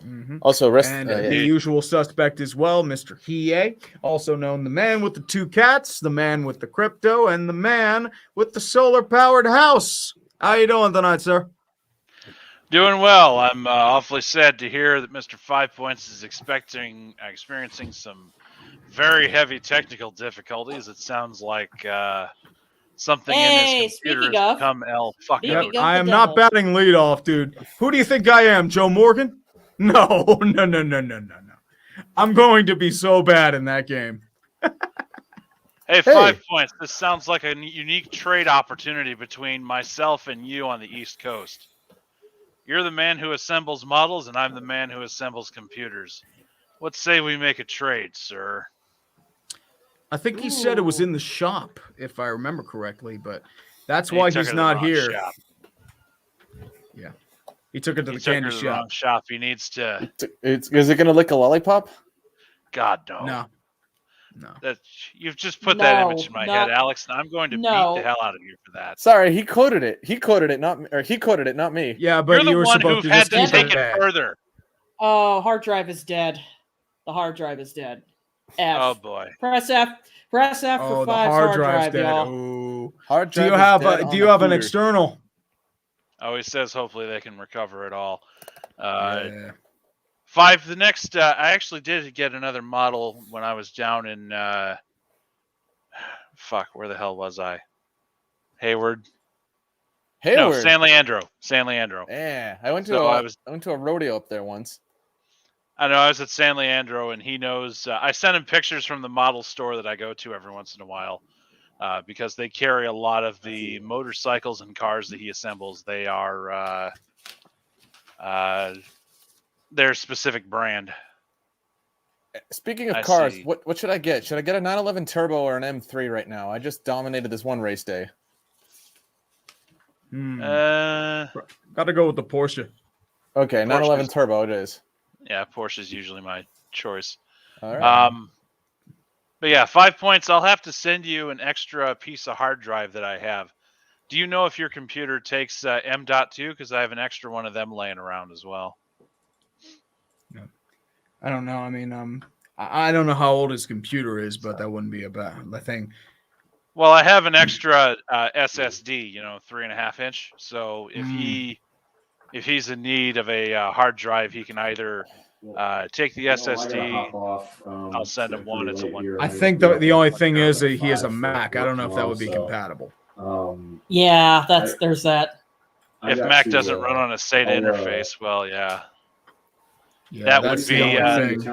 Mm-hmm. Also, the usual suspect as well, Mr. Hiei, also known the man with the 2 cats, the man with the crypto, and the man with the solar-powered house. How you doing tonight, sir? Doing well. I'm awfully sad to hear that Mr. 5 Points is experiencing some very heavy technical difficulties. It sounds like something in his computer has become fucking up. I am not batting leadoff, dude. Who do you think I am, Joe Morgan? No. I'm going to be so bad in that game. Hey, 5 Points. This sounds like a unique trade opportunity between myself and you on the East Coast. You're the man who assembles models, and I'm the man who assembles computers. What say we make a trade, sir? I think he said it was in the shop, if I remember correctly, but that's why he's not here. Shop. Yeah. He took it to the candy shop. He needs to... Is it going to lick a lollipop? God, no. No. You've just put that image in my head, Alex, and I'm going to beat the hell out of you for that. Sorry, he quoted it. He quoted it, not me. Yeah, but you're you were the one supposed who to had just to take it further. Oh, hard drive is dead. The hard drive is dead. F. Oh boy. Press F. Press F for Oh, the 5's hard drive's drive, dead. y'all. Ooh. Hard Do drive you is have dead a, on do the you have an cooler. external? Oh, he says hopefully they can recover it all. Yeah. 5. The next, I actually did get another model when I was down in. Fuck, where the hell was I? Hayward. No, San Leandro. San Leandro. Yeah, I went to So I went to a rodeo up there once. I know I was at San Leandro, and he knows. I sent him pictures from the model store that I go to every once in a while, because they carry a lot of the motorcycles and cars that he assembles. They are their specific brand. Speaking of I cars, see. what should I get? Should I get a 911 Turbo or an M3 right now? I just dominated this one race day. Got to go with the Porsche. Okay, 911 Porsches. Turbo it is. Yeah, Porsche's usually my choice. All right. But yeah, 5 points. I'll have to send you an extra piece of hard drive that I have. Do you know if your computer takes M.2? Because I have an extra one of them laying around as well. I don't know. I mean, I don't know how old his computer is, but that wouldn't be a bad thing. Well, I have an extra SSD, 3.5 inch. So if he's in need of a hard drive, he can either take the SSD. I'll send him one. It's a 1. I think the only thing is that he has a Mac. I don't know if that would be compatible. Yeah, there's that. If Mac doesn't run on a SATA interface, well, yeah. Yeah, That would that's be the only thing.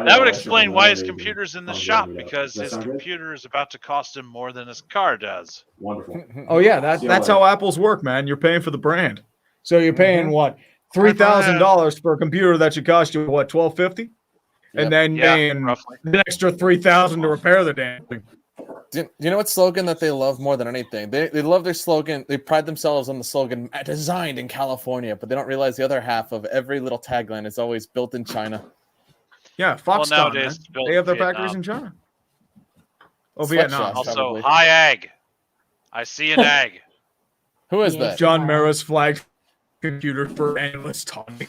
that would explain why his computer's in the shop, because his computer is about to cost him more than his car does. Wonderful. Oh yeah, that's how Apple's work, man. You're paying for the brand, so you're paying what $3,000 for a computer that should cost you what $1,250, and then paying roughly an extra $3,000 to repair the damn thing. Do you know what slogan that they love more than anything? They love their slogan. They pride themselves on the slogan "designed in California," but they don't realize the other half of every little tagline is always built in China. Yeah, Foxconn. nowadays, it's Man. built They have their in factories in China. Oh, Sweatshops. Vietnam. Also, Probably. high ag. I see an ag. Who is Yeah. that? John Mara's flag computer for endless talking.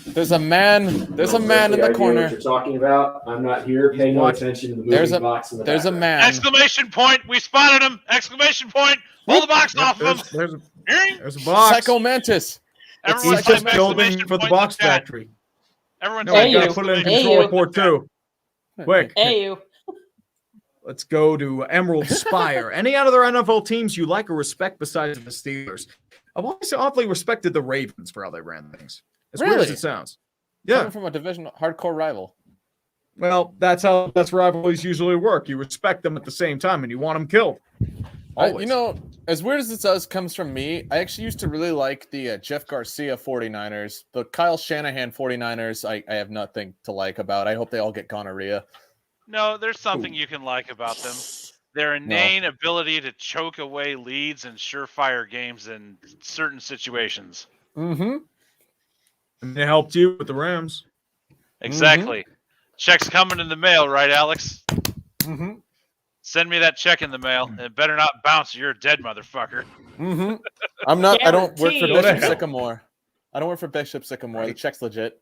There's a man. There's a man in the What corner. you're talking about? I'm not here. Pay no attention to the moving box in the There's a background. man. Exclamation point! We spotted him! Exclamation point! Pull the box off of him! There's a box. Psycho Mantis. Everyone He's type just building exclamation for the point box in chat. factory. Everyone No, type we gotta you. put it in Hey, control you. port 2. Quick. Hey, you. Let's go to Emerald Spire. Any other NFL teams you like or respect besides the Steelers? I've always awfully respected the Ravens for how they ran things. As weird as Really? it sounds. Coming Yeah. from a division hardcore rival. Well, that's how rivalries usually work. You respect them at the same time, and you want them killed. Always. As weird as it does comes from me, I actually used to really like the Jeff Garcia 49ers. The Kyle Shanahan 49ers, I have nothing to like about. I hope they all get gonorrhea. No, there's something you can like about them. Their inane ability to choke away leads in surefire games in certain situations. Mm-hmm. And they helped you with the Rams. Exactly. Check's coming in the mail, right, Alex? Mm-hmm. Send me that check in the mail. It better not bounce. You're a dead motherfucker. Mm-hmm. I don't work for Guaranteed. Bishop Sycamore. I don't work for Bishop Sycamore. The check's legit.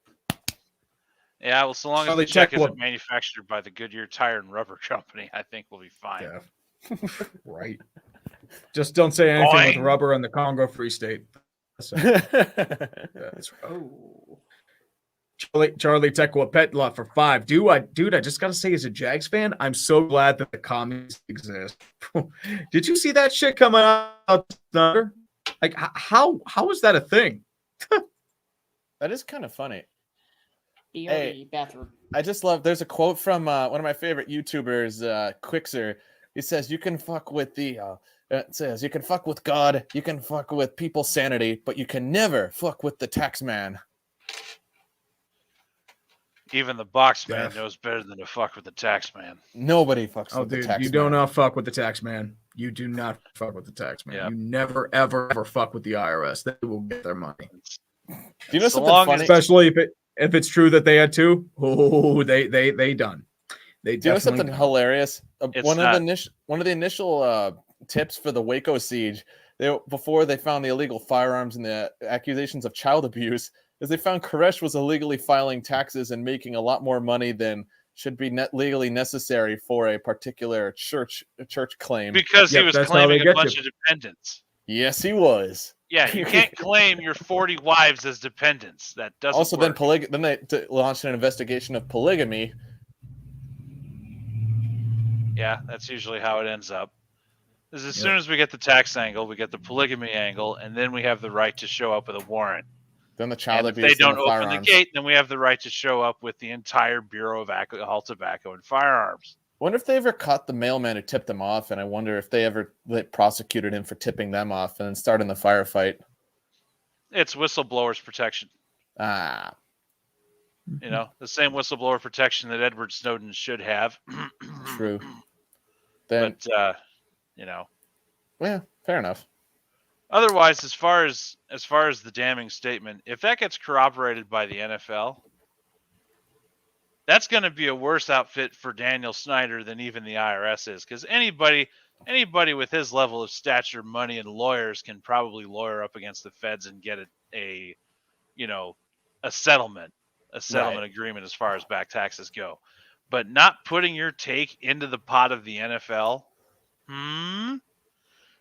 Yeah, well, so long as Charlie, the check check isn't what- manufactured by the Goodyear Tire and Rubber Company, I think we'll be fine. Yeah. Right. Just don't say anything Boing. with rubber in the Congo Free State. That's right. Oh. Charlie Tekwa Petla for 5. Dude, I just gotta say, as a Jags fan, I'm so glad that the commies exist. Did you see that shit coming out, Snyder? Like, how is that a thing? That is kind of funny. BRB bathroom. I just love. There's a quote from one of my favorite YouTubers, Quixer. He says, "You can fuck with the." It says, "You can fuck with God, you can fuck with people's sanity, but you can never fuck with the tax man." Even the box man Def. knows better than to fuck with the tax man. Nobody fucks Oh, with the dude, tax you man. do not fuck with the tax man. You do not fuck with the tax man. Yeah. You never, ever, ever fuck with the IRS. They will get their money. Do you know So something long funny? as- Especially if it's true that they had to. Oh, they done. They Do you know definitely something done. hilarious? It's One not. of the initial tips for the Waco siege, before they found the illegal firearms and the accusations of child abuse, is they found Koresh was illegally filing taxes and making a lot more money than should be legally necessary for a particular church claim. Because he was claiming a bunch of dependents. Yes, he was. Yeah, you can't claim your 40 wives as dependents. That doesn't also, work. Then they launched an investigation of polygamy. Yeah, that's usually how it ends up. As soon as we get the tax angle, we get the polygamy angle, and then we have the right to show up with a warrant. Then the child and abuse. If they don't open firearms. the gate, then we have the right to show up with the entire Bureau of Alcohol, Tobacco, and Firearms. I wonder if they ever caught the mailman who tipped them off, and I wonder if they ever prosecuted him for tipping them off and then starting the firefight. It's whistleblower's protection. Ah. You know, the same whistleblower protection that Edward Snowden should have. True. Then, but, you know. Yeah, fair enough. Otherwise, as far as the damning statement, if that gets corroborated by the NFL, that's going to be a worse outfit for Daniel Snyder than even the IRS is, because anybody with his level of stature, money, and lawyers can probably lawyer up against the feds and get a settlement agreement as far as back taxes go. But not putting your take into the pot of the NFL,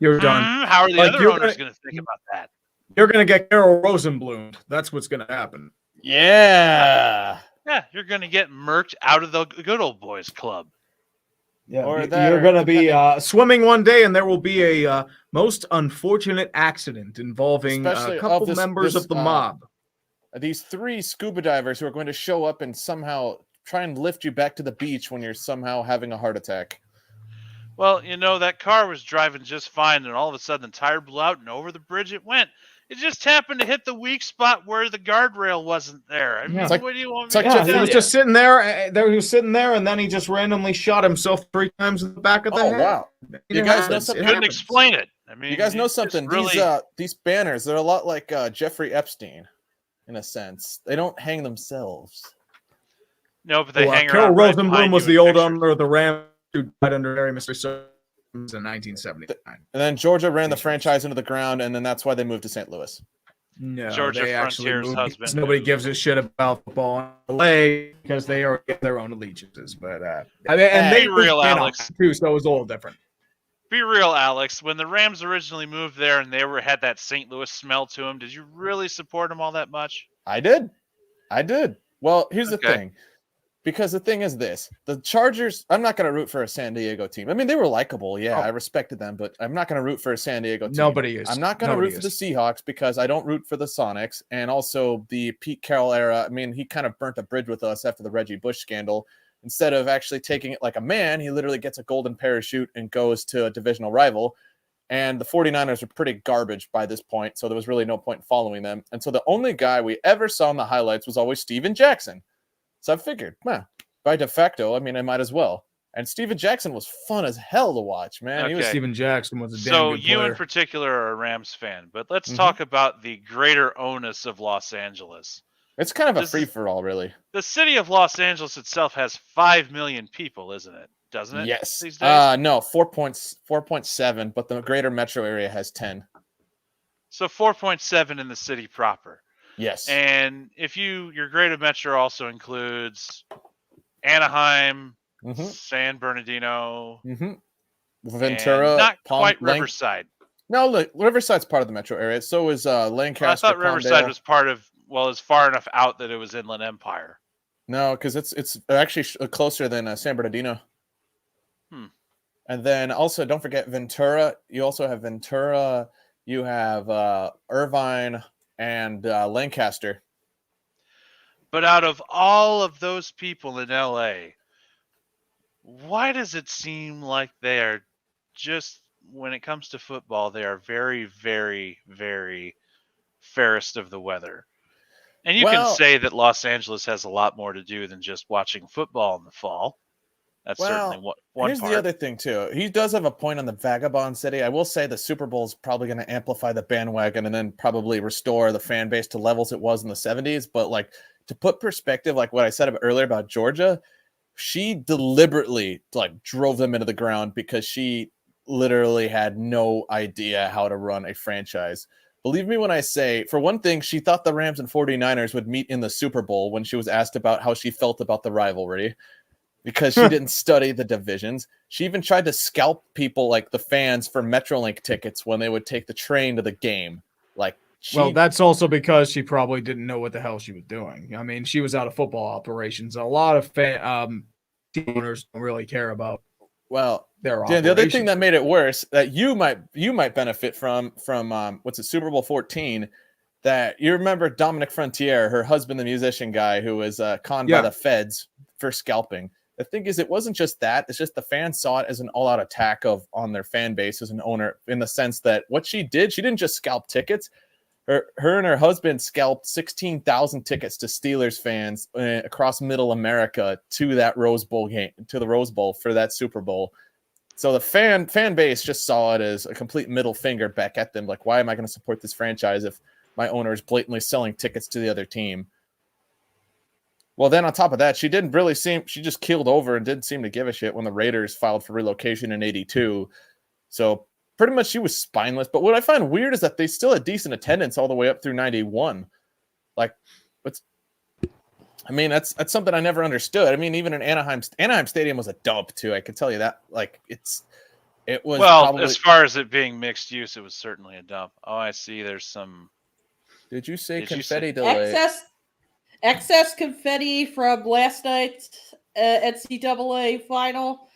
you're done. How are the other owners going to think about that? You're going to get Carol Rosenblum. That's what's going to happen. Yeah. Yeah, you're going to get murked out of the good old boys club. Yeah, you're going to be swimming one day, and there will be a most unfortunate accident involving a couple members of the mob. These 3 scuba divers who are going to show up and somehow try and lift you back to the beach when you're somehow having a heart attack. Well, you know, that car was driving just fine, and all of a sudden the tire blew out, and over the bridge it went. It just happened to hit the weak spot where the guardrail wasn't there. I mean, what do you want me to He was just sitting there. He was sitting there, and then he just randomly shot himself 3 times in the back of the head. Wow! You guys know something? Couldn't explain it. I mean, you guys know something? Really... These banners, they're a lot like Jeffrey Epstein, in a sense. They don't hang themselves. No, but they hang Carol around. Rosenblum was the old owner of the Rams who died under very mysterious in 1979. And then Georgia ran the franchise into the ground, and then that's why they moved to St. Louis. No, Georgia they Frontier's husband. Nobody gives a shit about football in LA because they already have their own allegiances. But I mean, and they real, Alex, too, so it was a little different. Be real, Alex. When the Rams originally moved there and they had that St. Louis smell to them, did you really support them all that much? I did. Well, here's the thing. Because the thing is this, the Chargers, I'm not going to root for a San Diego team. I mean, they were likable. Yeah, I respected them, but I'm not going to root for a San Diego team. Nobody is. I'm not going to root for the Seahawks because I don't root for the Sonics. And also the Pete Carroll era, I mean, he kind of burnt a bridge with us after the Reggie Bush scandal. Instead of actually taking it like a man, he literally gets a golden parachute and goes to a divisional rival. And the 49ers are pretty garbage by this point, so there was really no point in following them. And so the only guy we ever saw in the highlights was always Steven Jackson. So I figured, by de facto, I mean, I might as well. And Steven Jackson was fun as hell to watch, man. Steven Jackson was a damn good player. So you in particular are a Rams fan, but let's talk about the greater onus of Los Angeles. It's kind of a free-for-all, really. The city of Los Angeles itself has 5 million people, isn't it? Doesn't it? Yes. These days? No, 4.7, but the greater metro area has 10. So 4.7 in the city proper. Yes. And if your greater metro also includes Anaheim, San Bernardino, Ventura, not quite Riverside. No, look, Riverside's part of the metro area. So is Lancaster. I thought Riverside was part of. Well, it's far enough out that it was Inland Empire. No, because it's actually closer than San Bernardino. And then also, don't forget Ventura. You also have Ventura. You have Irvine and Lancaster. But out of all of those people in LA, why does it seem like they are just, when it comes to football, they are very, very, very fairest of the weather? And you can say that Los Angeles has a lot more to do than just watching football in the fall. That's certainly one part. Here's the other thing, too. He does have a point on the Vagabond City. I will say the Super Bowl is probably going to amplify the bandwagon and then probably restore the fan base to levels it was in the 70s. But, like, to put perspective, like what I said earlier about Georgia, she deliberately, like, drove them into the ground because she literally had no idea how to run a franchise. Believe me when I say, for one thing, she thought the Rams and 49ers would meet in the Super Bowl when she was asked about how she felt about the rivalry, because she didn't study the divisions. She even tried to scalp people like the fans for Metrolink tickets when they would take the train to the game. Well, that's also because she probably didn't know what the hell she was doing. I mean, she was out of football operations. A lot of team owners don't really care about their operations. The other thing that made it worse that you might benefit from what's it, Super Bowl 14, that you remember Dominic Frontier, her husband, the musician guy who was conned by the feds for scalping. The thing is, it wasn't just that. It's just the fans saw it as an all-out attack on their fan base as an owner, in the sense that what she didn't just scalp tickets. Her and her husband scalped 16,000 tickets to Steelers fans across Middle America to that Rose Bowl game, to the Rose Bowl for that Super Bowl. So the fan base just saw it as a complete middle finger back at them. Like, why am I going to support this franchise if my owner is blatantly selling tickets to the other team? Well, then on top of that, she just keeled over and didn't seem to give a shit when the Raiders filed for relocation in 82. So pretty much she was spineless. But what I find weird is that they still had decent attendance all the way up through 91. That's something I never understood. I mean, even in Anaheim Stadium was a dump too. I can tell you that. It was probably, as far as it being mixed use, it was certainly a dump. Oh, I see. There's some. Did you say confetti delay? Excess confetti from last night's NCAA final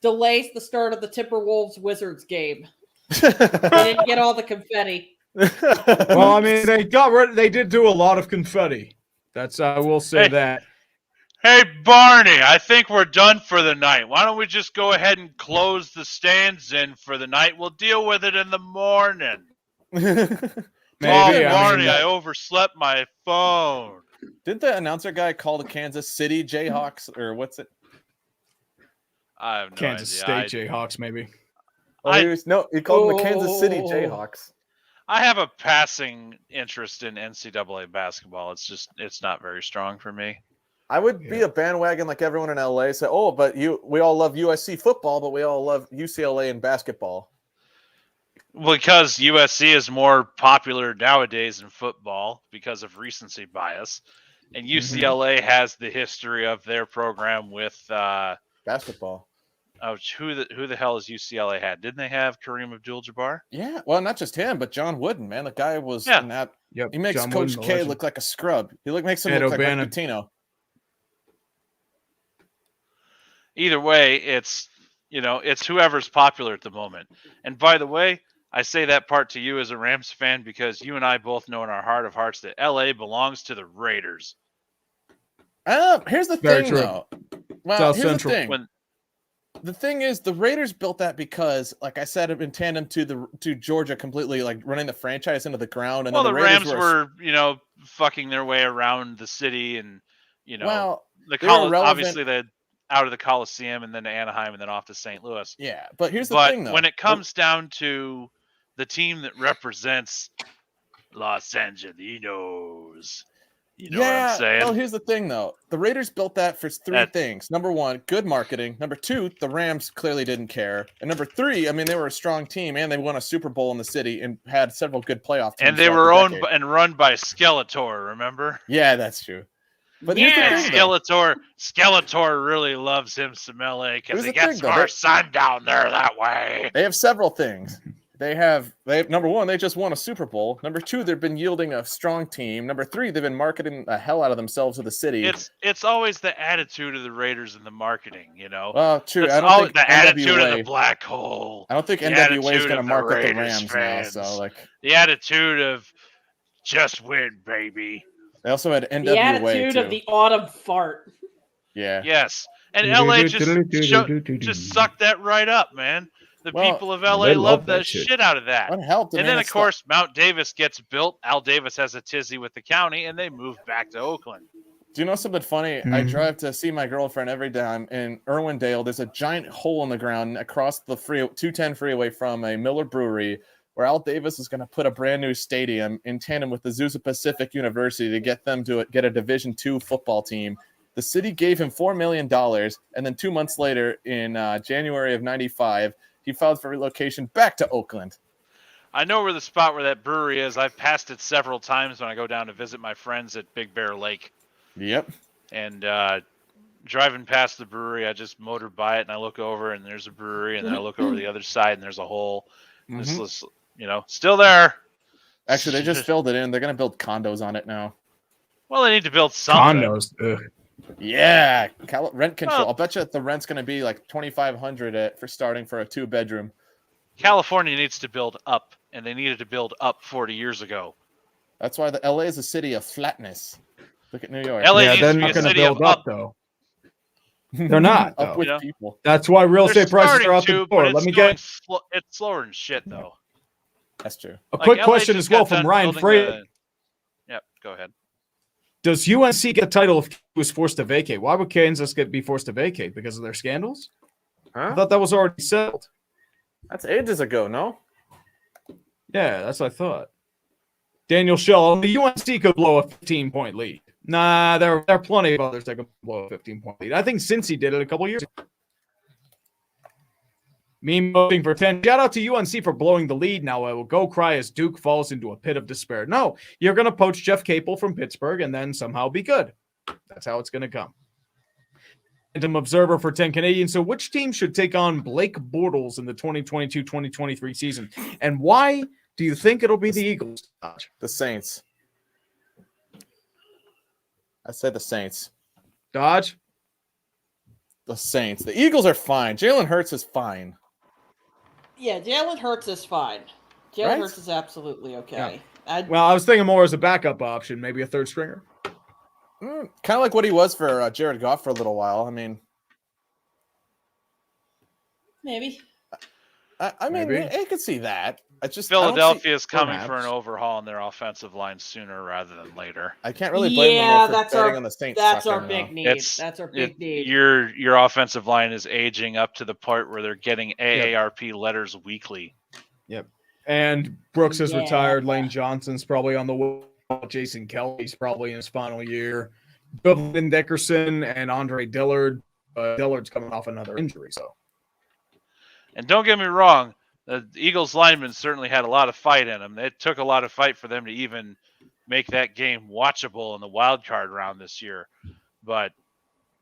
delays the start of the Timberwolves Wizards game. They didn't get all the confetti. Well, I mean, they did do a lot of confetti. That's I will say that. Hey, Barney, I think we're done for the night. Why don't we just go ahead and close the stands in for the night? We'll deal with it in the morning. Barney, I overslept my phone. Didn't the announcer guy call the Kansas City Jayhawks, or what's it? I have no Kansas idea. State Jayhawks, maybe. He called them the Kansas City Jayhawks. I have a passing interest in NCAA basketball. It's not very strong for me. I would be a bandwagon like everyone in LA. Say, we all love USC football, but we all love UCLA and basketball. Because USC is more popular nowadays in football because of recency bias, and UCLA has the history of their program with basketball. Oh, who the hell is UCLA had? Didn't they have Kareem Abdul-Jabbar? Yeah, well, not just him, but John Wooden, man. The guy was in that. Yep. He makes John Coach Wooden, K look like a scrub. Makes him look like Rick Pitino. Either way, it's whoever's popular at the moment. And by the way, I say that part to you as a Rams fan because you and I both know in our heart of hearts that LA belongs to the Raiders. Here's the thing, though. Well, South here's Central. the thing. The thing is, the Raiders built that because, like I said, in tandem to Georgia completely running the franchise into the ground. And the Rams were fucking their way around the city, and obviously they out of the Coliseum and then to Anaheim and then off to St. Louis. Yeah, but here's the thing, though. When it comes down to the team that represents Los Angelinos, you know what I'm saying? Well, here's the thing, though. The Raiders built that for three things. Number one, good marketing. Number two, the Rams clearly didn't care. And number three, I mean, they were a strong team, and they won a Super Bowl in the city and had several good playoff teams. And they were owned and run by Skeletor, remember? Yeah, that's true. But Skeletor really loves him some LA because he gets more sun down there that way. They have several things. They have number one, they just won a Super Bowl. Number two, they've been yielding a strong team. Number three, they've been marketing the hell out of themselves to the city. It's always the attitude of the Raiders and the marketing, Well, true. I don't think the attitude of the black hole. I don't think NWA is going to market the Rams fans. Now. So the attitude of just win, baby. They also had NWA The attitude of the autumn fart. Yeah. Yes, and LA just sucked that right up, man. The people of LA love the shit out of that. What helped? And then, of course, Mount Davis gets built. Al Davis has a tizzy with the county, and they move back to Oakland. Do you know something funny? Mm-hmm. I drive to see my girlfriend every time in Irwindale. There's a giant hole in the ground across the 210 freeway from a Miller Brewery where Al Davis is going to put a brand new stadium in tandem with the Azusa Pacific University to get them to get a Division II football team. The city gave him $4 million, and then 2 months later, in January of '95, he filed for relocation back to Oakland. I know where the spot where that brewery is. I've passed it several times when I go down to visit my friends at Big Bear Lake. Yep. And driving past the brewery, I just motor by it and I look over and there's a brewery, and then I look over the other side and there's a hole. This is, still there. Actually, they just filled it in. They're gonna build condos on it now. Well, they need to build something. Condos. Ugh. Yeah, rent control. I'll bet you the rent's gonna be like $2,500 for starting for a 2-bedroom. California needs to build up, and they needed to build up 40 years ago. That's why the LA is a city of flatness. Look at New York. LA Yeah, needs they're to be not a going to city build of up, up. though. They're not. Up though. with people. That's why real They're estate prices are out starting the to, door. but Let me it's going get it's slower than shit, though. That's true. a Like, quick LA question just as well got from done Ryan building Frey. Yep, go ahead. Does UNC get a title if he was forced to vacate? Why would Kansas be forced to vacate? Because of their scandals? I Huh? thought that was already settled. That's ages ago, no? Yeah, that's what I thought. Daniel Shell, the UNC could blow a 15-point lead. Nah, there are plenty of others that can blow a 15-point lead. I think Cincy did it a couple years ago. Me voting for 10. Shout out to UNC for blowing the lead. Now I will go cry as Duke falls into a pit of despair. No, you're going to poach Jeff Capel from Pittsburgh and then somehow be good. That's how it's going to come. Random observer for 10 Canadian. So which team should take on Blake Bortles in the 2022-2023 season? And why do you think it'll be the Eagles? The Saints. I say the Saints. Dodge? The Saints. The Eagles are fine. Jalen Hurts is fine. Yeah, Jalen Hurts is fine. Jalen Right? Hurts is absolutely okay. Well, I was thinking more as a backup option, maybe a third stringer. Kind of like what he was for Jared Goff for a little while. I mean, Maybe. I mean, Maybe. I could see that. I just Philadelphia is coming for perhaps. an overhaul in their offensive line sooner rather than later. I can't really blame them though for that's betting our on the Saints. that's sucking our now. big need. That's our big need. Your offensive line is aging up to the point where they're getting AARP letters weekly. Yep. And Brooks is Yeah. retired. Lane Johnson's probably on the way. Jason Kelly's probably in his final year. Dublin Dickerson and Andre Dillard. Dillard's coming off another injury, so. And don't get me wrong, the Eagles linemen certainly had a lot of fight in them. It took a lot of fight for them to even make that game watchable in the wild card round this year. But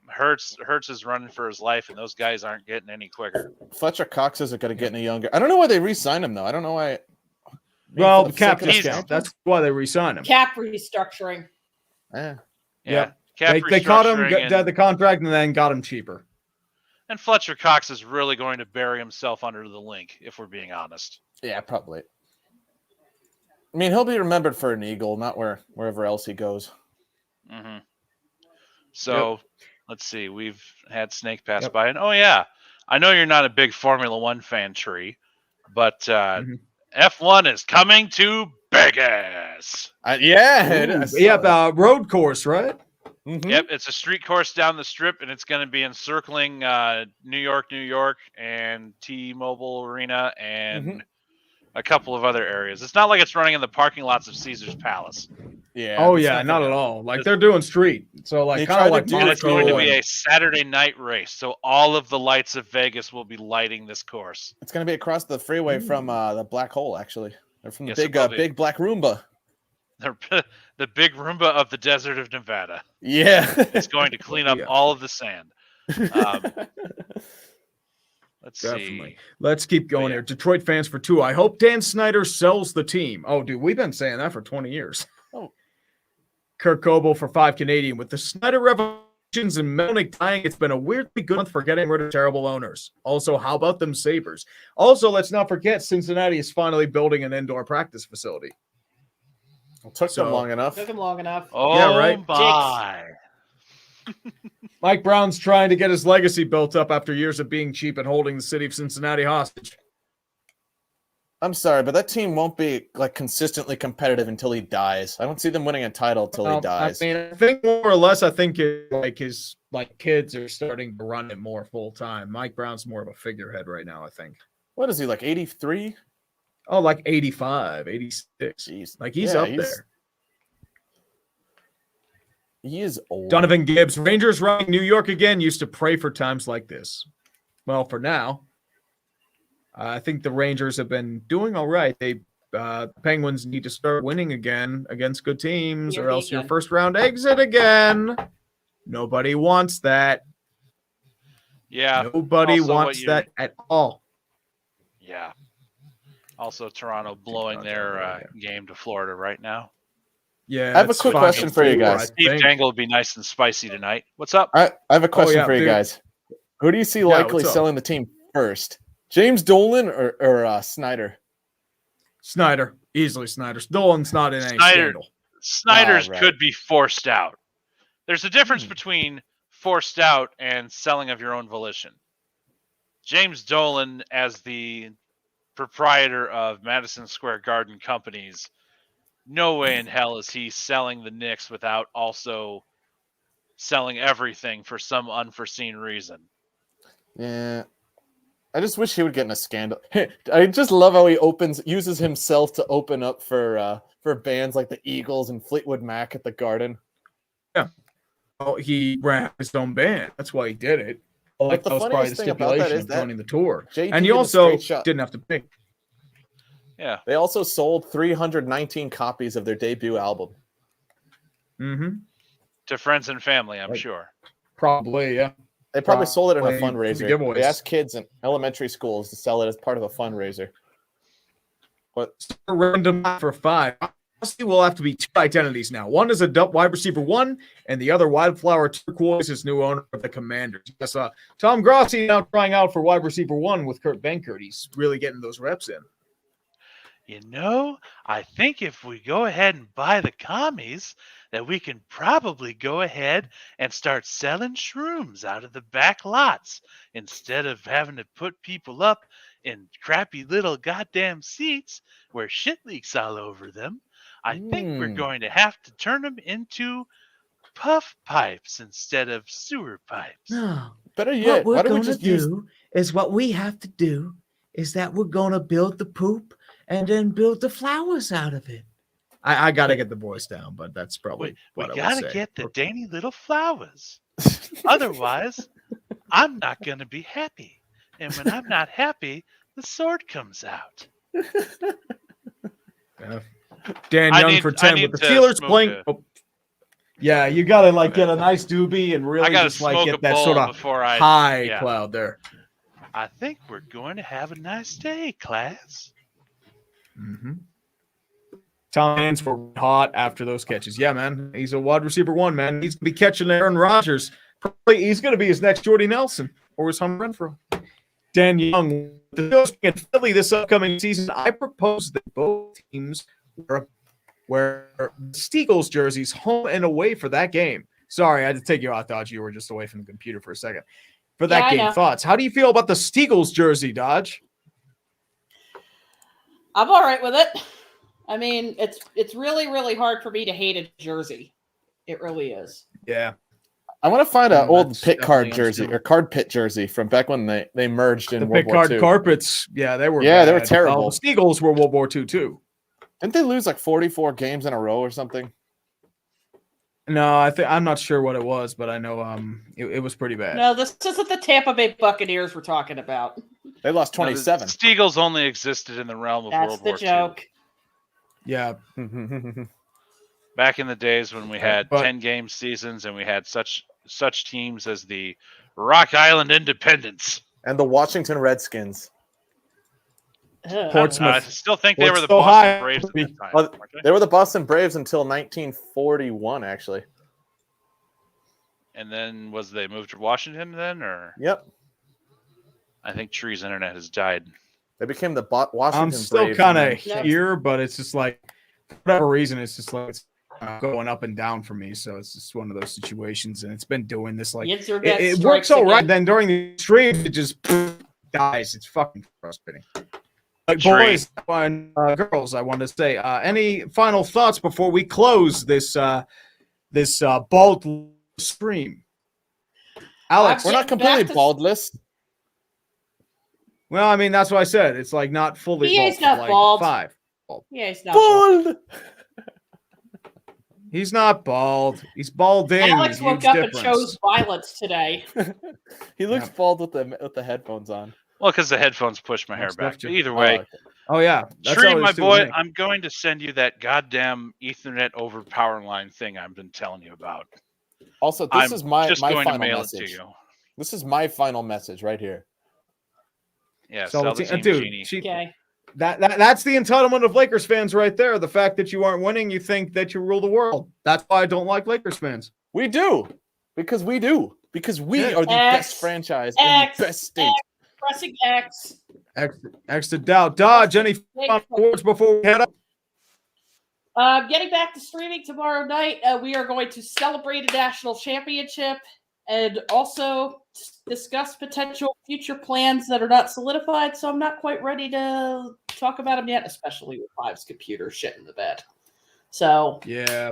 Hurts is running for his life, and those guys aren't getting any quicker. Fletcher Cox isn't going to get any younger. I don't know why they re-signed him though. I don't know why. Well, for the cap sake of discount. That's why they re-signed him. Cap restructuring. Yeah. Yep. Cap They caught him, restructuring got the contract, and then got him cheaper. and Fletcher Cox is really going to bury himself under the link, if we're being honest. Yeah, probably. I mean, he'll be remembered for an Eagle, not wherever else he goes. Mm-hmm. So let's see. We've had Snake pass by, and I know you're not a big Formula One fan, Tree, but F1 is coming to Vegas. Road course, right? Mm-hmm. Yep, it's a street course down the strip, and it's going to be encircling New York, and T-Mobile Arena, and a couple of other areas. It's not like it's running in the parking lots of Caesar's Palace. Yeah. Oh yeah, not at all. Like they're doing street, so like kind of like And it's going to Monaco. be a Saturday night race, so all of the lights of Vegas will be lighting this course. It's going to be across the freeway from the black hole, actually. They're from the Yes, it will be. big black Roomba. They're the big Roomba of the desert of Nevada. Yeah. It's going to clean up all of the sand. Let's Definitely. see. Let's keep going here. Detroit fans for 2. I hope Dan Snyder sells the team. Oh, dude, we've been saying that for 20 years. Oh. Kirk Coble for 5 Canadian. With the Snyder revelations and Melnick dying, it's been a weirdly good month for getting rid of terrible owners. Also, how about them Sabres? Also, let's not forget Cincinnati is finally building an indoor practice facility. It took them long enough. Took him long enough. Oh, Yeah, right. my. Mike Brown's trying to get his legacy built up after years of being cheap and holding the city of Cincinnati hostage. I'm sorry, but that team won't be like consistently competitive until he dies. I don't see them winning a title until he dies. I mean, I think more or less, his kids are starting to run it more full time. Mike Brown's more of a figurehead right now, I think. What is he, like 83? Oh, like 85, 86. Jeez. Like he's up there. He is old. Donovan Gibbs, Rangers running New York again, used to pray for times like this. Well, for now, I think the Rangers have been doing all right. They Penguins need to start winning again against good teams, Here or he else your again. first round exit again. Nobody wants that. Yeah. Nobody Also, what wants you- that at all. Yeah. Also, Toronto blowing their game to Florida right now. Yeah, I have a it's quick 5-4, question for you guys. I Steve think. Dangle will be nice and spicy tonight. What's up? I have a question yeah, for you dude. guys. Who do you see Yeah, likely what's up? selling the team first? James Dolan or Snyder? Snyder, easily Snyder. Dolan's not in any scandal. Snyder's right. could be forced out. There's a difference between forced out and selling of your own volition. James Dolan, as the proprietor of Madison Square Garden Companies, no way in hell is he selling the Knicks without also selling everything for some unforeseen reason. Yeah. I just wish he would get in a scandal. I just love how he uses himself to open up for bands like the Eagles and Fleetwood Mac at the Garden. Yeah. Well, he ran his own band. That's why he did it. Like the that was probably the funniest thing about that stipulation is of that joining the tour. JT And you did a also straight shot. didn't have to pay. Yeah. They also sold 319 copies of their debut album. Mm-hmm. To friends and family, I'm sure. Probably, yeah. They probably sold it in a Probably fundraiser. giveaways. They asked kids in elementary schools to sell it as part of a fundraiser. But Random for 5. Honestly, will have to be 2 identities now. One is a wide receiver 1, and the other Wildflower Turquoise is new owner of the Commanders. Yes, Tom Grossi now trying out for wide receiver 1 with Kurt Benkert. He's really getting those reps in. You know, I think if we go ahead and buy the commies, that we can probably go ahead and start selling shrooms out of the back lots instead of having to put people up in crappy little goddamn seats where shit leaks all over them. I think we're going to have to turn them into puff pipes instead of sewer pipes. No. better yet, What why we're don't we going to just use do is what we have to do is that we're going to build the poop and then build the flowers out of it. I got to get the voice down, but that's probably We what I gotta would say. get the dainty little flowers. Otherwise, I'm not gonna be happy. And when I'm not happy, the sword comes out. Dan I Young need- for I 10 need with the to Steelers smoke playing. a- Oh. Yeah, you got to Okay. get a nice doobie and really I gotta just like smoke get a that bowl sort of before I high yeah. cloud there. I think we're going to have a nice day, class. Mm-hmm. Tom Hands were hot after those catches. Yeah, man. He's a wide receiver 1, man. He's going to be catching Aaron Rodgers. Probably he's going to be his next Jordy Nelson or his home run for Dan Young. The Steelers in Philly this upcoming season, I propose that both teams wear Steagles jerseys home and away for that game. Sorry, I had to take you out, Dodge. You were just away from the computer for a second. For that Yeah, I game, know. thoughts? How do you feel about the Steagles jersey, Dodge? I'm all right with it. I mean, it's really, really hard for me to hate a jersey. It really is. Yeah. I want to find an old That's pit card definitely jersey understandable. or card pit jersey from back when they merged in The World pick War card II. carpets, yeah, they were Yeah, they were bad. terrible. The Steagles were World War II too. Didn't they lose like 44 games in a row or something? No, I'm not sure what it was, but I know it was pretty bad. No, this isn't the Tampa Bay Buccaneers we're talking about. They lost No, the 27. Steagles only existed in the realm of That's World the War joke. II. Yeah, Back in the days when we had But- 10-game seasons and we had such teams as the Rock Island Independents. And the Washington Redskins. Ugh. Portsmouth. I still think they were the so Boston high. Braves at that time. Well, weren't they? They were the Boston Braves until 1941, actually. And then they moved to Washington then, or Yep. I think Tree's internet has died. They became the Washington I'm still Braves. kind and of then- here, but it's just like for whatever reason, it's just like it's going up and down for me. So it's just one of those situations, and it's been doing this like The internet it strikes works all right. again. Then during the stream, it just dies. It's fucking frustrating. Like Tree. boys and girls, I want to say, any final thoughts before we close this bald stream? Alex, We're not Getting completely back to- baldless. well, I mean that's what I said. It's like not fully He is bald, not like bald. 5. Yeah, he's not. bald. Bald! He's not bald. He's balding. Alex Huge woke up difference. and chose violence today. He looks Yeah. bald with the headphones on. Well, because the headphones push my hair That's back. tough, But too. either way, Oh, okay. Oh yeah, that's Tree, how it my is too, boy, me. I'm going to send you that goddamn Ethernet over power line thing I've been telling you about. Also, this I'm is my just my going to final mail message. it to you. This is my final message right here. Yeah, So sell the team dude, genie. Okay. That's the entitlement of Lakers fans right there. The fact that you aren't winning, you think that you rule the world. That's why I don't like Lakers fans. We do. Because we do. Because we Yeah. are the best franchise in the best state. Pressing X. X to doubt. Dodge, any final words before we head up? Getting back to streaming tomorrow night, we are going to celebrate a national championship and also discuss potential future plans that are not solidified. So I'm not quite ready to talk about them yet, especially with Five's computer shit in the bed. So yeah,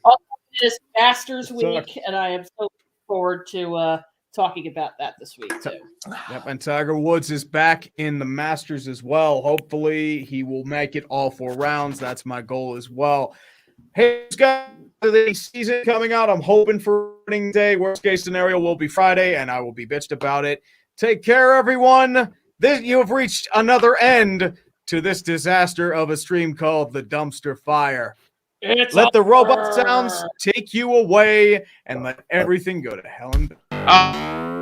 also, it is Masters Week, and I am so looking forward to talking about that this week too. Yep, and Tiger Woods is back in the Masters as well. Hopefully, he will make it all 4 rounds. That's my goal as well. Hey, guys, the season coming out. I'm hoping for opening day. Worst case scenario will be Friday, and I will be bitched about it. Take care, everyone. You have reached another end to this disaster of a stream called the Dumpster Fire. Let the robot sounds take you away, and let everything go to hell and back.